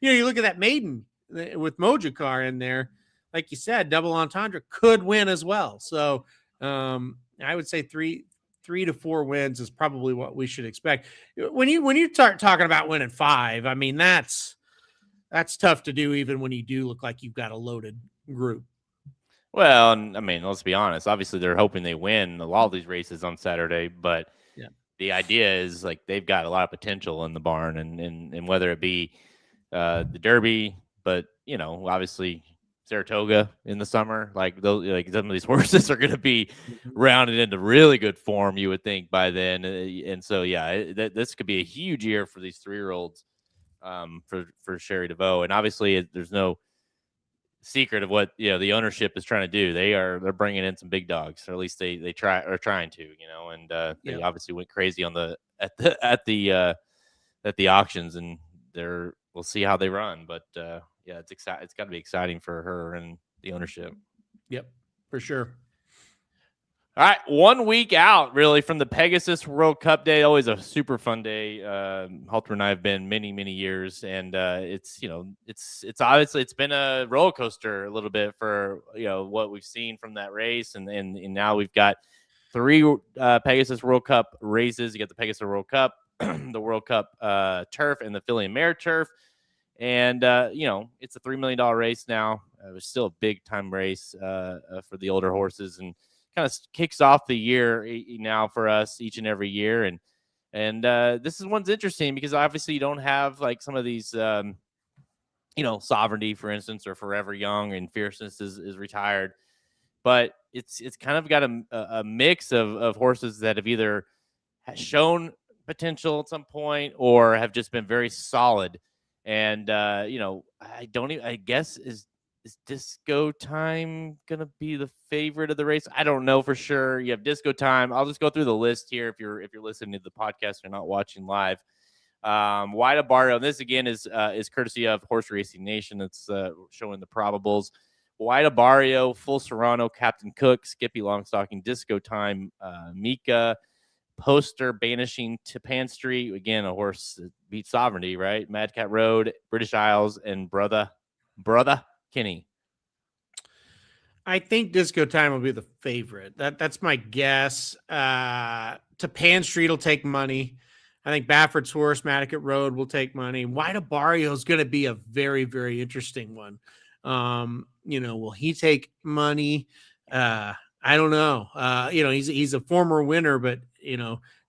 You look at that maiden with Mojakar in there, like you said, double entendre could win as well. So I would say 3 to 4 wins is probably what we should expect. When you start talking about winning 5, I mean, that's tough to do, even when you do look like you've got a loaded group. Well, I mean, let's be honest. Obviously, they're hoping they win a lot of these races on Saturday, but the idea is like they've got a lot of potential in the barn, and whether it be the Derby, but obviously Saratoga in the summer, like some of these horses are going to be rounded into really good form, you would think, by then. And so, this could be a huge year for these 3-year-olds, for Sherry DeVoe. And obviously, there's no secret of what the ownership is trying to do. They're bringing in some big dogs, or at least they are trying to, and they obviously went crazy on at the auctions, and we'll see how they run, but it's exciting. It's got to be exciting for her and the ownership. Yep, for sure. All right, 1 week out, really, from the Pegasus World Cup day. Always a super fun day. Halter and I have been many, many years, and it's obviously it's been a roller coaster a little bit for what we've seen from that race, and now we've got 3 Pegasus World Cup races. You got the Pegasus World Cup, the World Cup turf, and the Filly and Mare turf. And, it's a $3 million race now. It was still a big time race for the older horses, and kind of kicks off the year now for us each and every year. And this one's interesting because obviously you don't have like some of these, Sovereignty, for instance, or Forever Young, and Fierceness is retired. But it's kind of got a mix of horses that have either shown potential at some point or have just been very solid And I guess is Disco Time gonna be the favorite of the race? I don't know for sure. You have Disco Time. I'll just go through the list here if you're listening to the podcast or not watching live. Wide Barrio. This again is courtesy of Horse Racing Nation. It's showing the probables. Wide Barrio, Full Serrano, Captain Cook, Skippy Longstocking, Disco Time, Mika, Poster, Banishing, Tapan Street. Again, a horse that beat Sovereignty, right? Madcat Road, British Isles, and Brother Kinney. I think Disco Time will be the favorite. That's my guess. Tapan Street will take money. I think Baffert's horse, Madcat Road, will take money. Wide Barrio is going to be a very, very interesting one. Will he take money? I don't know. He's a former winner, but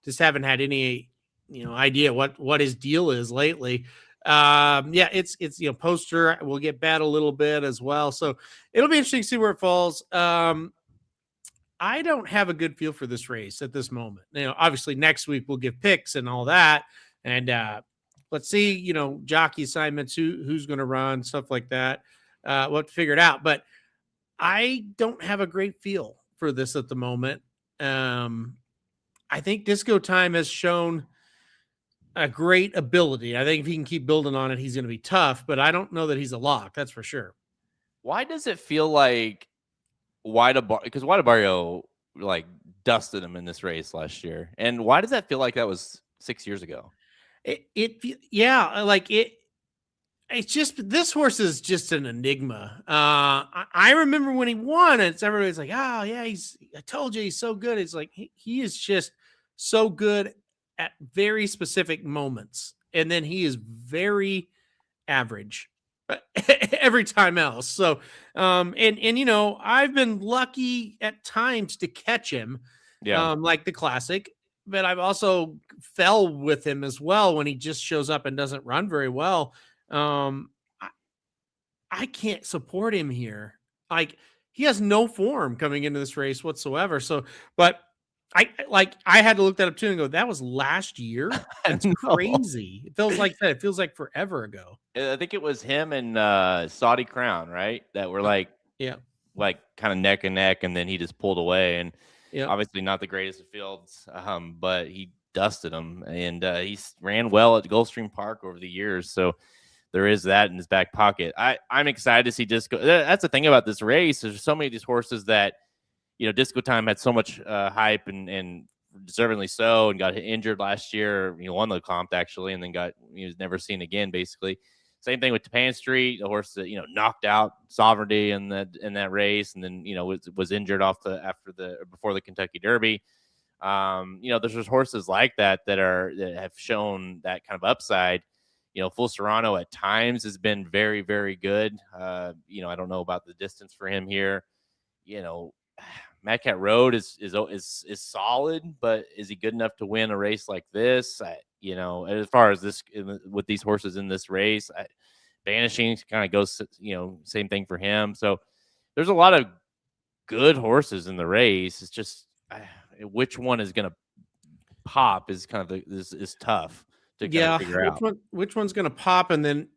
just haven't had any idea what his deal is lately. It's Poster will get bet a little bit as well, so it'll be interesting to see where it falls. I don't have a good feel for this race at this moment. Obviously next week we'll give picks and all that, and let's see, jockey assignments, who's going to run, stuff like that. We'll have to figure it out, but I don't have a great feel for this at the moment. I think Disco Time has shown a great ability. I think if he can keep building on it, he's going to be tough, but I don't know that he's a lock. That's for sure. Why does it feel like because Wide Barrio dusted him in this race last year, and why does that feel like that was 6 years ago? It's just, this horse is just an enigma. I remember when he won, and everybody's like, oh yeah, I told you he's so good. It's like, he is just so good at very specific moments. And then he is very average every time else. So, I've been lucky at times to catch him, like the Classic, but I've also fell with him as well when he just shows up and doesn't run very well. I can't support him here. Like, he has no form coming into this race whatsoever. So, but I had to look that up too and go, that was last year. That's crazy. It feels like that. It feels like forever ago. I think it was him and Saudi Crown, right? That were kind of neck and neck, and then he just pulled away. And obviously not the greatest of fields, but he dusted him, and he ran well at Gulfstream Park over the years. So there is that in his back pocket. I'm excited to see Disco. That's the thing about this race. There's so many of these horses that, Disco Time had so much hype and deservingly so, and got injured last year. He won the Lecomte actually, and then he was never seen again. Basically, same thing with Tapan Street, a horse that knocked out Sovereignty in that race, and then was injured before the Kentucky Derby. There's just horses like that have shown that kind of upside. Full Serrano at times has been very, very good. I don't know about the distance for him here. Madcat Road is solid, but is he good enough to win a race like this? As far as this with these horses in this race, Banishing kind of goes, same thing for him. So there's a lot of good horses in the race. It's just which one is going to pop is kind of is tough to kind of figure out. Which one's going to pop, and then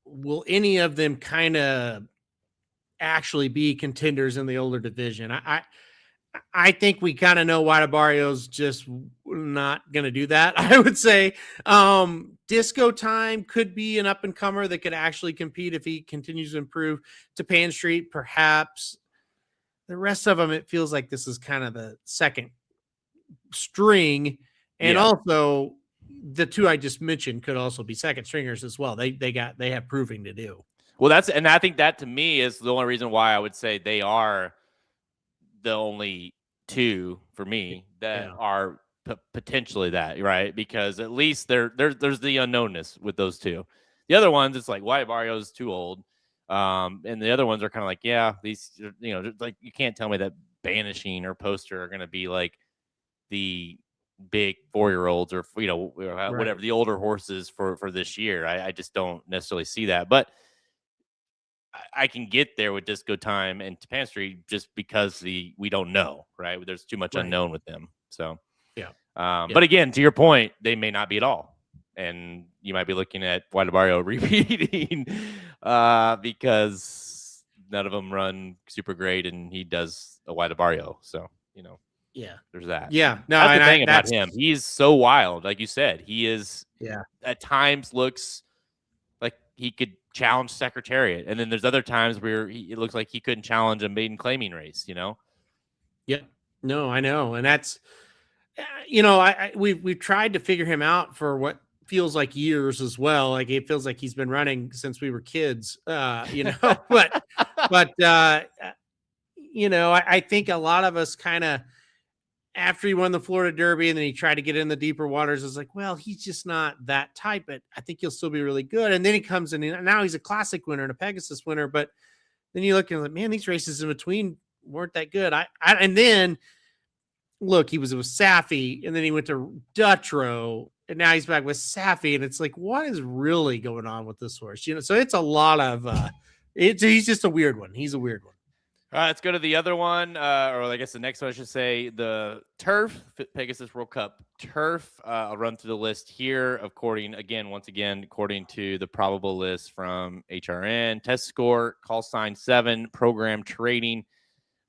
will any of them kind of actually be contenders in the older division? I think we kind of know Wide Barrio's just not going to do that. I would say Disco Time could be an up and comer that could actually compete if he continues to improve. Tapan Street, perhaps. The rest of them, it feels like this is kind of the second string, and also the two I just mentioned could also be second stringers as well. They have proving to do. Well, and I think that to me is the only reason why I would say they are the only two for me that are potentially that, right? Because at least there's the unknownness with those two. The other ones, it's like Wide Barrio's too old, and the other ones are kind of like, these, like you can't tell me that Banishing or Poster are going to be like the big 4-year-olds or whatever the older horses for this year. I just don't necessarily see that, but I can get there with Disco Time and Tapan Street just because we don't know, right? There's too much unknown with them. So, but again, to your point, they may not be at all. And you might be looking at Guadabario repeating because none of them run super great, and he does a Guadabario. So, Yeah. there's that. Yeah. No, That's the and thing about him. He's so wild. Like you said, he is at times looks like he could challenge Secretariat. And then there's other times where it looks like he couldn't challenge a maiden claiming race, Yeah. No, I know. And that's, we've tried to figure him out for what feels like years as well. Like it feels like he's been running since we were kids, but, I think a lot of us kind of, after he won the Florida Derby and then he tried to get in the deeper waters, it's like, well, he's just not that type, but I think he'll still be really good. And then he comes in, and now he's a classic winner and a Pegasus winner. But then you look and like, man, these races in between weren't that good. And then look, he was with Safi, and then he went to Dutrow, and now he's back with Safi, and it's like, what is really going on with this horse? So it's a lot of he's just a weird one. He's a weird one. All right, let's go to the other one, or I guess the next one, I should say, the Turf, Pegasus World Cup Turf. I'll run through the list here, according to the probable list from HRN. Test score, call sign 7, program trading,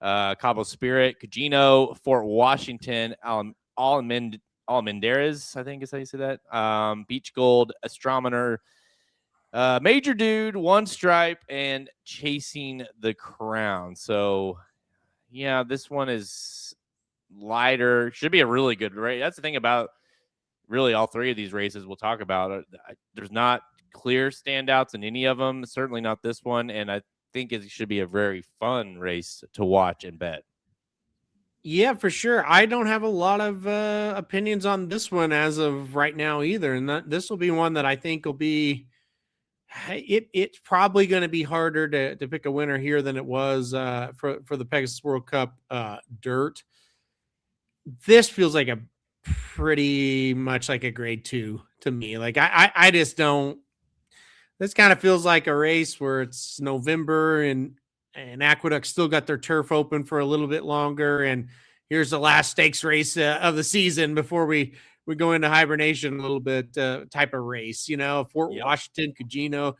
Cabo Spirit, Cugino, Fort Washington, Almendarez, I think is how you say that, Beach Gold, Astrometer, Major Dude, One Stripe, and Chasing the Crown. So, yeah, this one is lighter. Should be a really good race. That's the thing about really all three of these races we'll talk about. There's not clear standouts in any of them, certainly not this one, and I think it should be a very fun race to watch and bet. Yeah, for sure. I don't have a lot of opinions on this one as of right now either, and this will be one that I think will be it's probably going to be harder to pick a winner here than it was for the Pegasus World Cup dirt. This feels like a pretty much like a grade 2 to me. Like I just don't. This kind of feels like a race where it's November and Aqueduct still got their turf open for a little bit longer, and here's the last stakes race of the season before we go into hibernation a little bit type of race, Fort Washington, Cugino,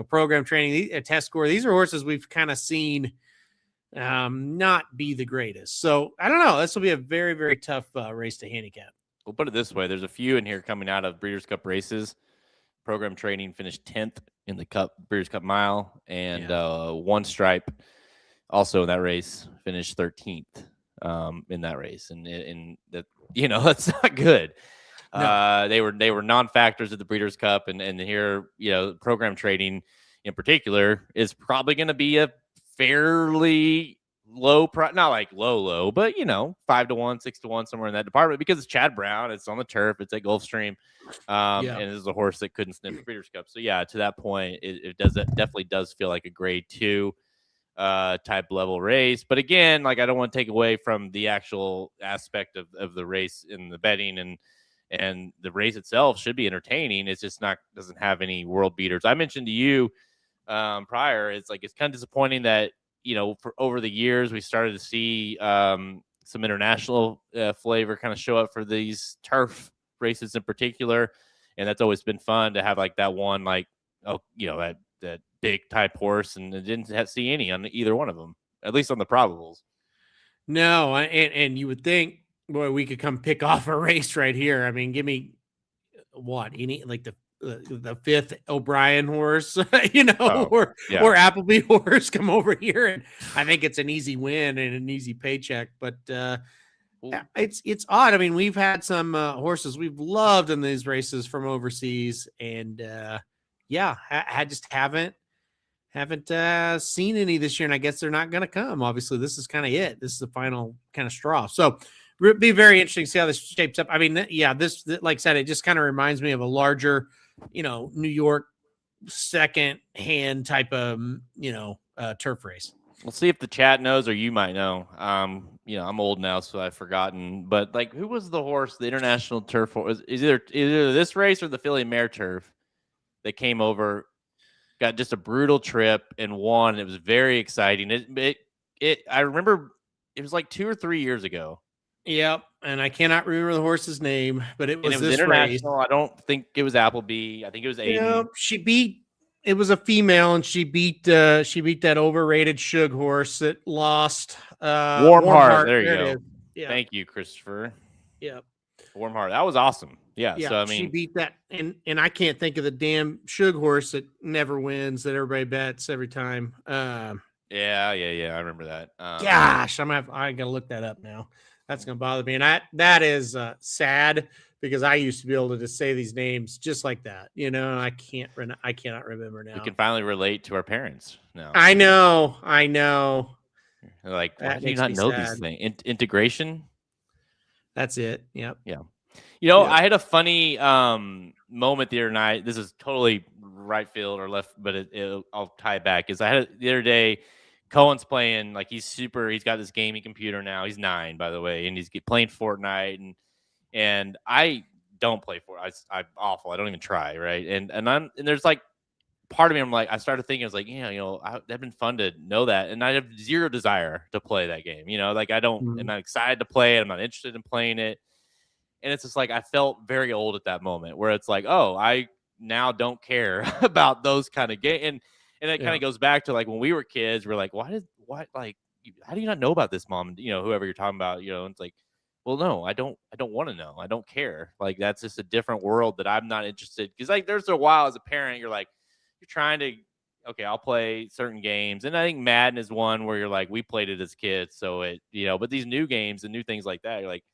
program training, a test score. These are horses we've kind of seen not be the greatest. So I don't know. This will be a very, very tough race to handicap. We'll put it this way. There's a few in here coming out of Breeders' Cup races. Program training finished 10th in the Breeders' Cup Mile, and One Stripe also in that race finished 13th in that race. And that, that's not good. No. They were non-factors at the Breeders' Cup, and here, program trading in particular is probably going to be a fairly low price, not like low, but 5-1, 6-1, somewhere in that department, because it's Chad Brown, it's on the turf, it's at Gulfstream, and this is a horse that couldn't sniff the Breeders' Cup. So to that point, it definitely does feel like a grade 2 type level race. But again, like, I don't want to take away from the actual aspect of the race in the betting, and the race itself should be entertaining. It's just doesn't have any world beaters. I mentioned to you prior, it's kind of disappointing that, for over the years, we started to see some international flavor kind of show up for these turf races in particular. And that's always been fun to have that one, that big type horse, and it didn't see any on either one of them, at least on the probables. No, and you would think, boy, we could come pick off a race right here. I mean, give me the 5th O'Brien horse, or Appleby horse come over here, and I think it's an easy win and an easy paycheck. But it's odd. I mean, we've had some horses we've loved in these races from overseas, and I just haven't seen any this year, and I guess they're not going to come. Obviously, this is kind of it. This is the final kind of straw. So it'd be very interesting to see how this shapes up. I mean, this, like I said, it just kind of reminds me of a larger, New York second hand type of, turf race. We'll see if the chat knows, or you might know. I'm old now, so I've forgotten. But who was the horse, the international turf horse? Is either this race or the Philly Mare Turf that came over, got just a brutal trip and won. It was very exciting. I remember it was 2 or 3 years ago. Yep. and I cannot remember the horse's name, but it And was it was this race. international. I don't think it was Appleby. I think it was Aiden. No, she beat. It was a female, and she beat that overrated Shug horse that lost. Warm Heart. There you There go. it is. Yeah. Thank you, Christopher. Yeah. Warm Heart. That was awesome. Yeah. Yeah. So I she mean, beat that, and I can't think of the damn Shug horse that never wins, that everybody bets every time. yeah. I remember that. Gosh, I gotta look that up now. That's gonna bother me, and that is sad, because I used to be able to just say these names just like that, and I cannot remember now. We can finally relate to our parents now. I know. They're like, why That do you makes not me know sad. these things? Integration. That's it. Yep. Yeah. Yeah. I had a funny moment the other night. This is totally right field or left, but I'll tie it back. Is I had the other day, Cohen's playing, like he's got this gaming computer now. He's 9, by the way, and he's playing Fortnite, and I don't play Fortnite. I'm awful. I don't even try, right? And there's like part of me, I'm like, I started thinking, I was like, that'd been fun to know that, and I have zero desire to play that game. Like I don't, and I'm excited to play it. I'm not interested in playing it. And it's just like I felt very old at that moment, where it's like, oh, I now don't care about those kind of games. And it kind of goes back to like when we were kids, we're like, how do you not know about this, Mom? Whoever you're talking about, and it's like, well, no, I don't want to know. I don't care. Like that's just a different world that I'm not interested. Because like there's a while as a parent, you're like, you're trying to, okay, I'll play certain games. And I think Madden is one where you're like, we played it as kids. So but these new games and new things like that, you're like,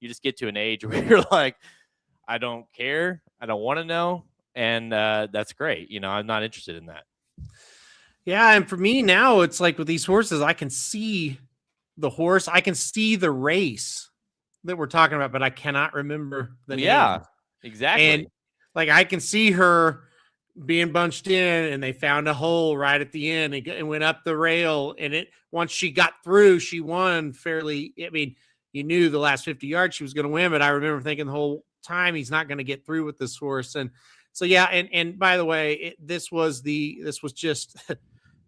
you just get to an age where you're like, I don't care. I don't want to know. And that's great. I'm not interested in that. Yeah. And for me now, it's like with these horses, I can see the horse. I can see the race that we're talking about, but I cannot remember the name. Yeah, exactly. And like, I can see her being bunched in, and they found a hole right at the end and went up the rail. And once she got through, she won fairly. I mean, you knew the last 50 yards she was going to win, but I remember thinking the whole time he's not going to get through with this horse. And so, yeah. And by the way, this was just, it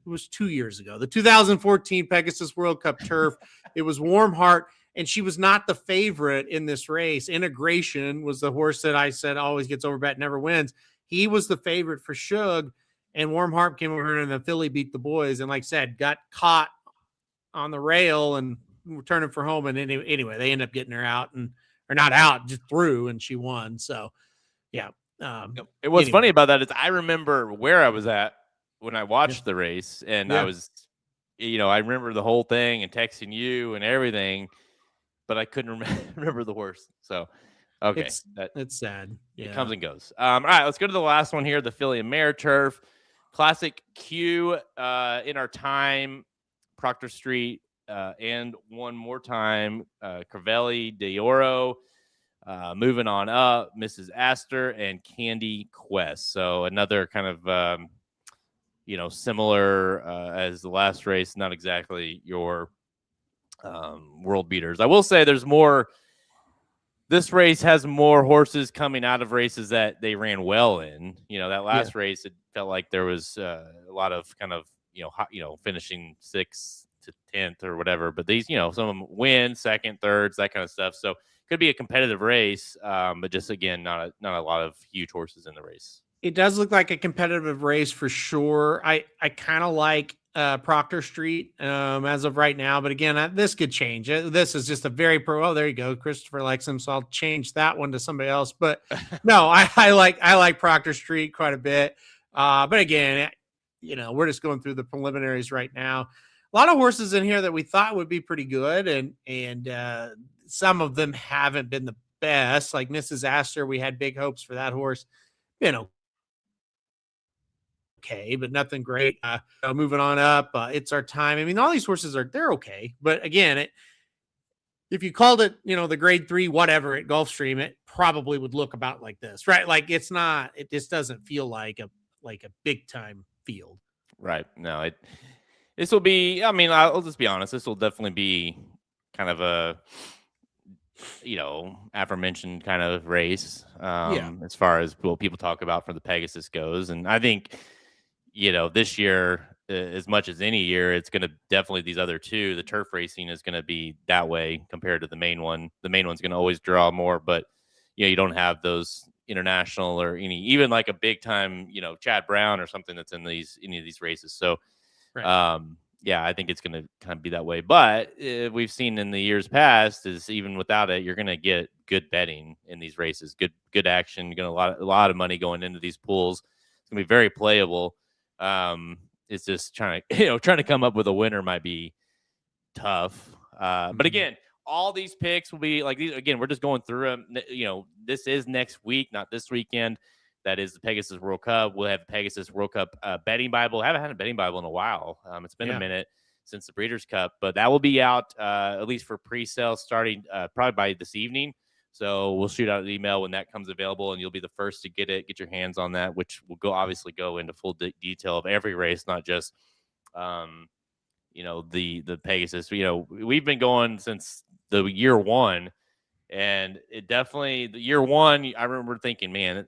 was 2 years ago, the 2014 Pegasus World Cup turf. It was Warm Heart, and she was not the favorite in this race. Integration was the horse that I said always gets overbet, never wins. He was the favorite for Shug, and Warm Heart came over, and the filly beat the boys. And like I said, got caught on the rail and returning for home. And anyway, they end up getting her out, or not out, just through, and she won. So yeah. What's funny about that is I remember where I was at when I watched the race, and I was, I remember the whole thing and texting you and everything, but I couldn't remember the horse. So, okay. It's sad. Yeah. It comes and goes. All right, let's go to the last one here, the filly and mare turf. Classic Q in our time, Proctor Street, and one more time, Crivelli, De Oro. Moving on up, Mrs. Astor and Candy Quest. So another kind of, similar as the last race, not exactly your world beaters. I will say there's more. This race has more horses coming out of races that they ran well in. That last race, it felt like there was a lot of kind of, finishing 6th to 10th or whatever. But these, some of them win 2nd, 3rds, that kind of stuff. So could be a competitive race, but just again, not a lot of huge horses in the race. It does look like a competitive race for sure. I kind of like Proctor Street as of right now, but again, this could change. This is just a very oh, there you go. Christopher likes him, so I'll change that one to somebody else. But no, I like Proctor Street quite a bit. But again, we're just going through the preliminaries right now. A lot of horses in here that we thought would be pretty good, and some of them haven't been the best. Like Mrs. Astor, we had big hopes for that horse. Okay, but nothing great. Moving on up, It's Our Time. I mean, all these horses they're okay, but again, if you called it, the grade 3 whatever at Gulfstream, it probably would look about like this, right? Like it's not. It just doesn't feel like a big time field, right? No, this will be. I mean, I'll just be honest. This will definitely be kind of a aforementioned kind of race as far as what people talk about for the Pegasus goes. And I think, this year as much as any year, it's going to definitely these other two. The turf racing is going to be that way compared to the main one. The main one's going to always draw more, but you don't have those international or even like a big time, Chad Brown or something that's in any of these races. So, Right. yeah, I think it's going to kind of be that way. But we've seen in the years past is even without it, you're going to get good betting in these races, good action. You're going to a lot of money going into these pools. It's going to be very playable. It's just trying to come up with a winner might be tough. But again, all these picks will be like these. Again, we're just going through them. This is next week, not this weekend. That is the Pegasus World Cup. We'll have Pegasus World Cup betting Bible. I haven't had a betting Bible in a while. It's been a minute since the Breeders' Cup, but that will be out at least for pre-sale starting probably by this evening. So we'll shoot out an email when that comes available, and you'll be the first to get your hands on that, which will obviously go into full detail of every race, not just the Pegasus. We've been going since the year one, and it definitely the year one. I remember thinking, man,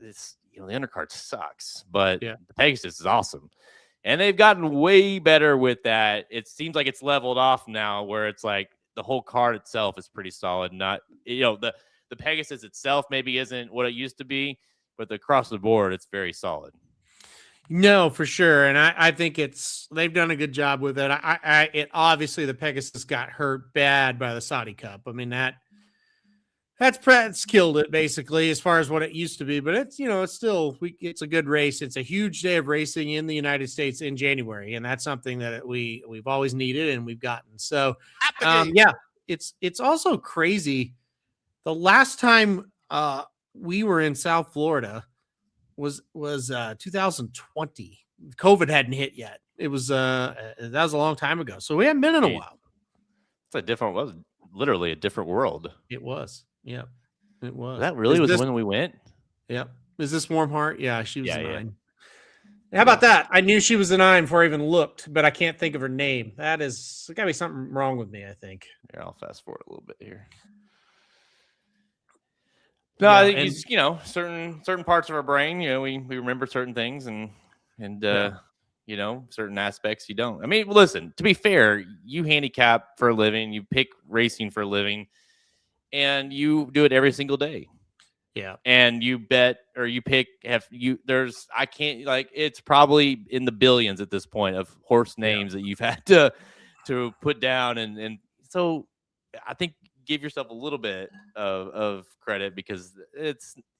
it's the undercard sucks, but the Pegasus is awesome, and they've gotten way better with that. It seems like it's leveled off now, where it's like the whole card itself is pretty solid. Not the Pegasus itself maybe isn't what it used to be, but across the board, it's very solid. No, for sure, and I think they've done a good job with it. It obviously the Pegasus got hurt bad by the Saudi Cup. I mean that's killed it basically as far as what it used to be. But it's it's still it's a good race. It's a huge day of racing in the United States in January, and that's something that we've always needed and we've gotten. So it's also crazy. The last time we were in South Florida was 2020. COVID hadn't hit yet. It was that was a long time ago. So we haven't been in a while. It was literally a different world. It was. Yeah. It was. That really was when we went? Yep. Is this Warm Heart? Yeah, she was a 9. Yeah. How about that? I knew she was a 9 before I even looked, but I can't think of her name. There's gotta be something wrong with me, I think. Here, I'll fast forward a little bit here. No, I think it's, certain parts of our brain, we remember certain things and certain aspects you don't. I mean, listen, to be fair, you handicap for a living, you pick racing for a living, and you do it every single day. Yeah. And you bet or you pick it's probably in the billions at this point of horse names that you've had to put down. And so I think give yourself a little bit of credit because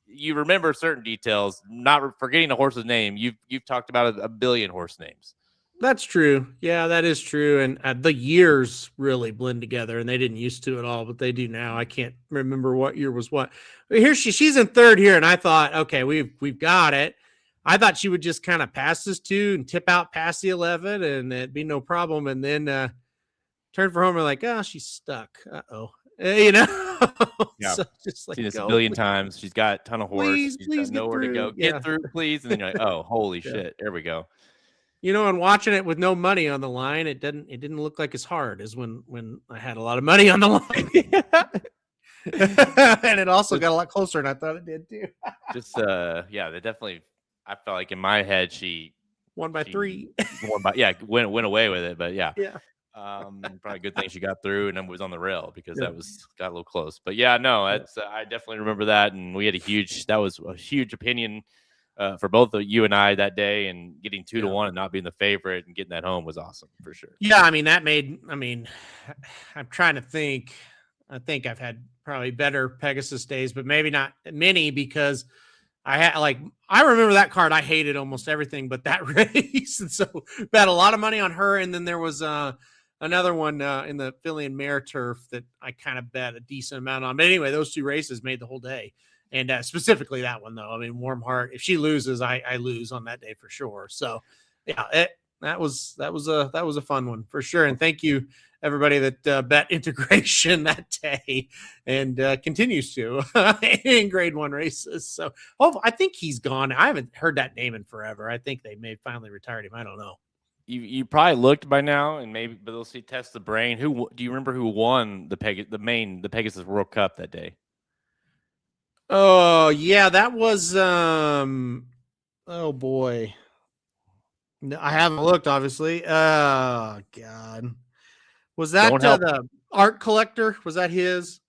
you remember certain details, not forgetting a horse's name. You've talked about a billion horse names. That's true. Yeah, that is true. And the years really blend together, and they didn't used to at all, but they do now. I can't remember what year was what. But here she's in third here, and I thought, okay, we've got it. I thought she would just kind of pass this 2 and tip out past the 11, and it'd be no problem. And then turn for home, we're like, oh, she's stuck. Uh-oh. Yeah. So just like seen this a billion times. She's got a ton of horse. She's please got nowhere to go. Get through, please. And then you're like, oh, holy shit. There we go. And watching it with no money on the line, it didn't look like as hard as when I had a lot of money on the line. And it also got a lot closer than I thought it did too. They definitely, I felt like in my head she won by 3. Went away with it, but yeah. Probably a good thing she got through and then was on the rail because that got a little close. But yeah, no, that's I definitely remember that, and we had that was a huge opinion for both of you and I that day, and getting 2-1 and not being the favorite and getting that home was awesome for sure. Yeah, I mean I'm trying to think. I think I've had probably better Pegasus days, but maybe not many because I remember that card. I hated almost everything but that race, and so bet a lot of money on her. And then there was another one in the Philly and Mare Turf that I kind of bet a decent amount on. But anyway, those 2 races made the whole day. And specifically that one, though. I mean, Warm Heart. If she loses, I lose on that day for sure. So, yeah, that was a fun one for sure. And thank you everybody that bet integration that day and continues to in Grade 1 races. So, I think he's gone. I haven't heard that name in forever. I think they may finally retired him. I don't know. You probably looked by now, and maybe, but they'll see test the brain. Do you remember who won the Pegasus World Cup that day? Oh yeah, that was oh boy. No, I haven't looked, obviously. Oh God, was that Don't help. the art collector? Was that his?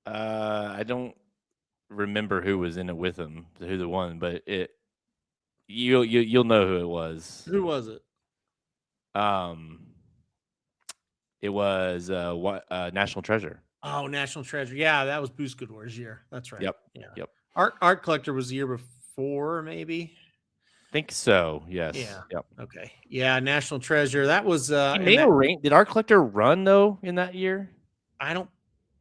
I don't remember who was in it with him, who the one, but you'll know who it was. Who was it? It was National Treasure. Oh, National Treasure. Yeah, that was Buscador's year. That's right. Yep. Yeah. Yep. Art collector was the year before, maybe. Think so. Yes. Yeah. Yep. Okay. Yeah, National Treasure. That was Did Art Collector run though in that year? I don't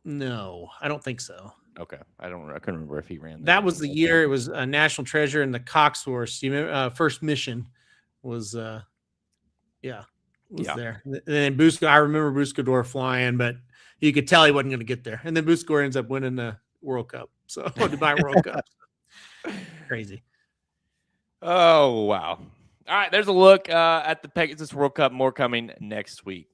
know. I don't think so. Okay. I couldn't remember if he ran That was the year it was National Treasure and the Coxhorse. You remember, first mission was there. And then I remember Buscador flying, but you could tell he wasn't going to get there. And then Buscador ends up winning the World Cup. So Dubai World Cup. Crazy. Oh, wow. All right, there's a look at the Pegasus World Cup. More coming next week.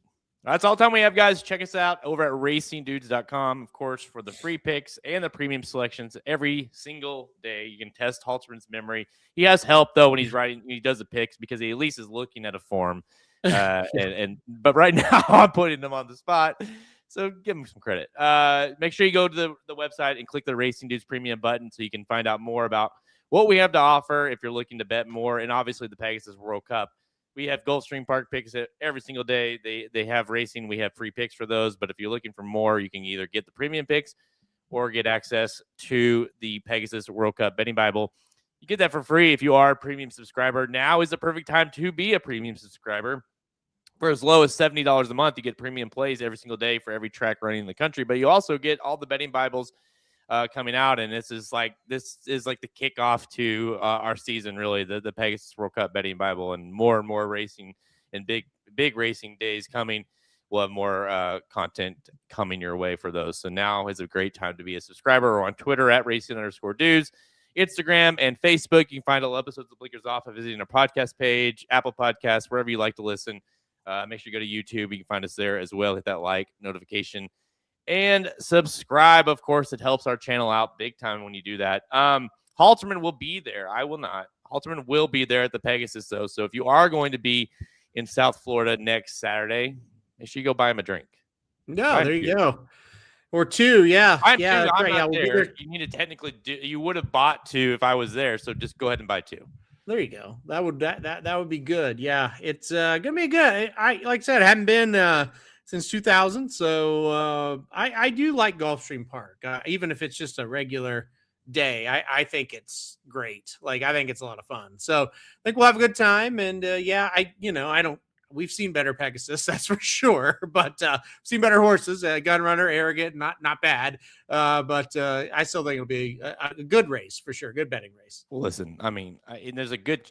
That's all the time we have, guys. Check us out over at racingdudes.com, of course, for the free picks and the premium selections every single day. You can test Halterman's memory. He has help, though, when he does the picks, because he at least is looking at a form. But right now, I'm putting him on the spot. So give him some credit. Make sure you go to the website and click the Racing Dudes Premium button so you can find out more about what we have to offer if you're looking to bet more. And obviously the Pegasus World Cup. We have Gulfstream Park picks every single day. They have racing. We have free picks for those. But if you're looking for more, you can either get the premium picks or get access to the Pegasus World Cup betting Bible. You get that for free if you are a premium subscriber. Now is the perfect time to be a premium subscriber. For as low as $70 a month, you get premium plays every single day for every track running in the country. But you also get all the betting Bibles coming out, and this is like the kickoff to our season, really, the Pegasus World Cup betting Bible, and more racing and big racing days coming. We'll have more content coming your way for those. So now is a great time to be a subscriber. Or on Twitter at racing_dudes, Instagram and Facebook. You can find all episodes of Blinkers Off by visiting our podcast page, Apple Podcasts, wherever you like to listen. Make sure you go to YouTube. You can find us there as well. Hit that like, notification, and subscribe. Of course, it helps our channel out big time when you do that. Halterman will be there. I will not. Halterman will be there at the Pegasus, though. So if you are going to be in South Florida next Saturday, make sure you go buy him a drink. No, there you go. Or two, yeah. I'm not there. You need to technically you would have bought two if I was there, so just go ahead and buy two. There you go. That would be good. Yeah, it's gonna be good. I like I said, I haven't been since 2000, so I do like Gulfstream Park, even if it's just a regular day. I think it's great. Like, I think it's a lot of fun. So I think we'll have a good time. And we've seen better Pegasus, that's for sure. But seen better horses. Gun runner, arrogant, not bad. But I still think it'll be a good race for sure. Good betting race. Well, listen, I mean, there's a good.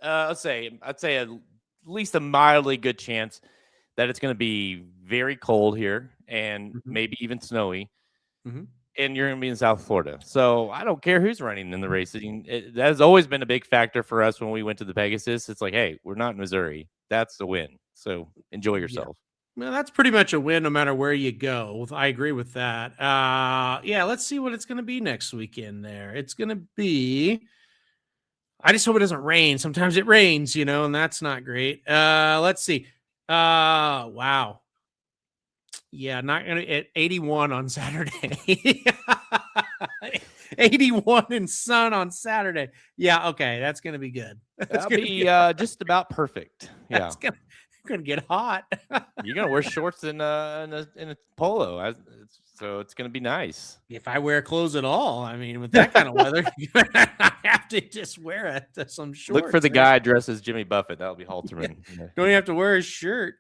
I'd say at least a mildly good chance that it's going to be very cold here and maybe even snowy. Mm-hmm. And you're going to be in South Florida. So I don't care who's running in the race. That has always been a big factor for us when we went to the Pegasus. It's like, hey, we're not in Missouri. That's the win. So enjoy yourself. Yeah. Well, that's pretty much a win no matter where you go. I agree with that. Let's see what it's going to be next weekend there. It's going to be, I just hope it doesn't rain. Sometimes it rains, and that's not great. Let's see. Wow. Yeah, not gonna at 81 on Saturday. 81 and sun on Saturday. Yeah, okay, that's gonna be good. That'll be just about perfect. Yeah, it's gonna get hot. You're gonna wear shorts in a polo, so it's gonna be nice. If I wear clothes at all, I mean, with that kind of weather, I have to just wear some shorts. Look for the guy dressed as Jimmy Buffett. That'll be Halterman. Yeah. Don't even have to wear a shirt.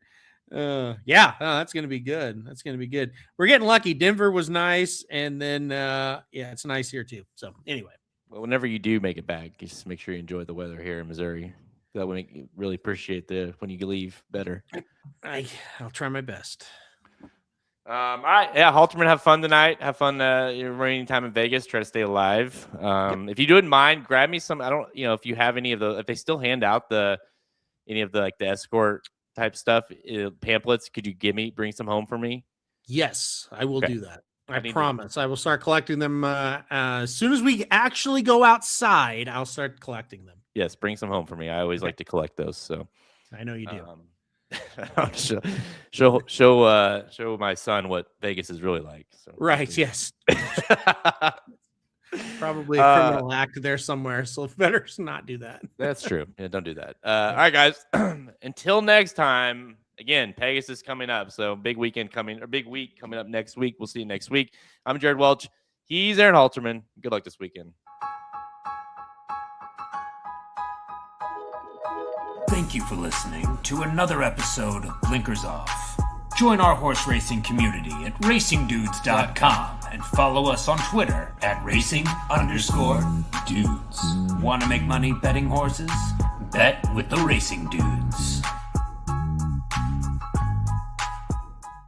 That's gonna be good. That's gonna be good. We're getting lucky. Denver was nice, and then it's nice here too. So anyway, well, whenever you do make it back, just make sure you enjoy the weather here in Missouri. That would make you really appreciate when you leave better. I'll try my best. All right, Halterman, have fun tonight. Have fun your remaining time in Vegas. Try to stay alive. If you wouldn't mind, grab me some. I don't, if you have any of if they still hand out any of the escort type stuff, pamphlets, could you bring some home for me? Yes, I will do that. I promise. I will start collecting them as soon as we actually go outside. I'll start collecting them. Yes, bring some home for me. I always like to collect those. So I know you do. I'll show my son what Vegas is really like. So. Right. Yes. Probably a criminal act there somewhere, so better not do that. That's true. Yeah, don't do that. All right, guys. Until next time. Again, Pegasus coming up. So big week coming up next week. We'll see you next week. I'm Jared Welch. He's Aaron Halterman. Good luck this weekend. Thank you for listening to another episode of Blinkers Off. Join our horse racing community at racingdudes.com and follow us on Twitter at racing_dudes. Want to make money betting horses? Bet with the Racing Dudes.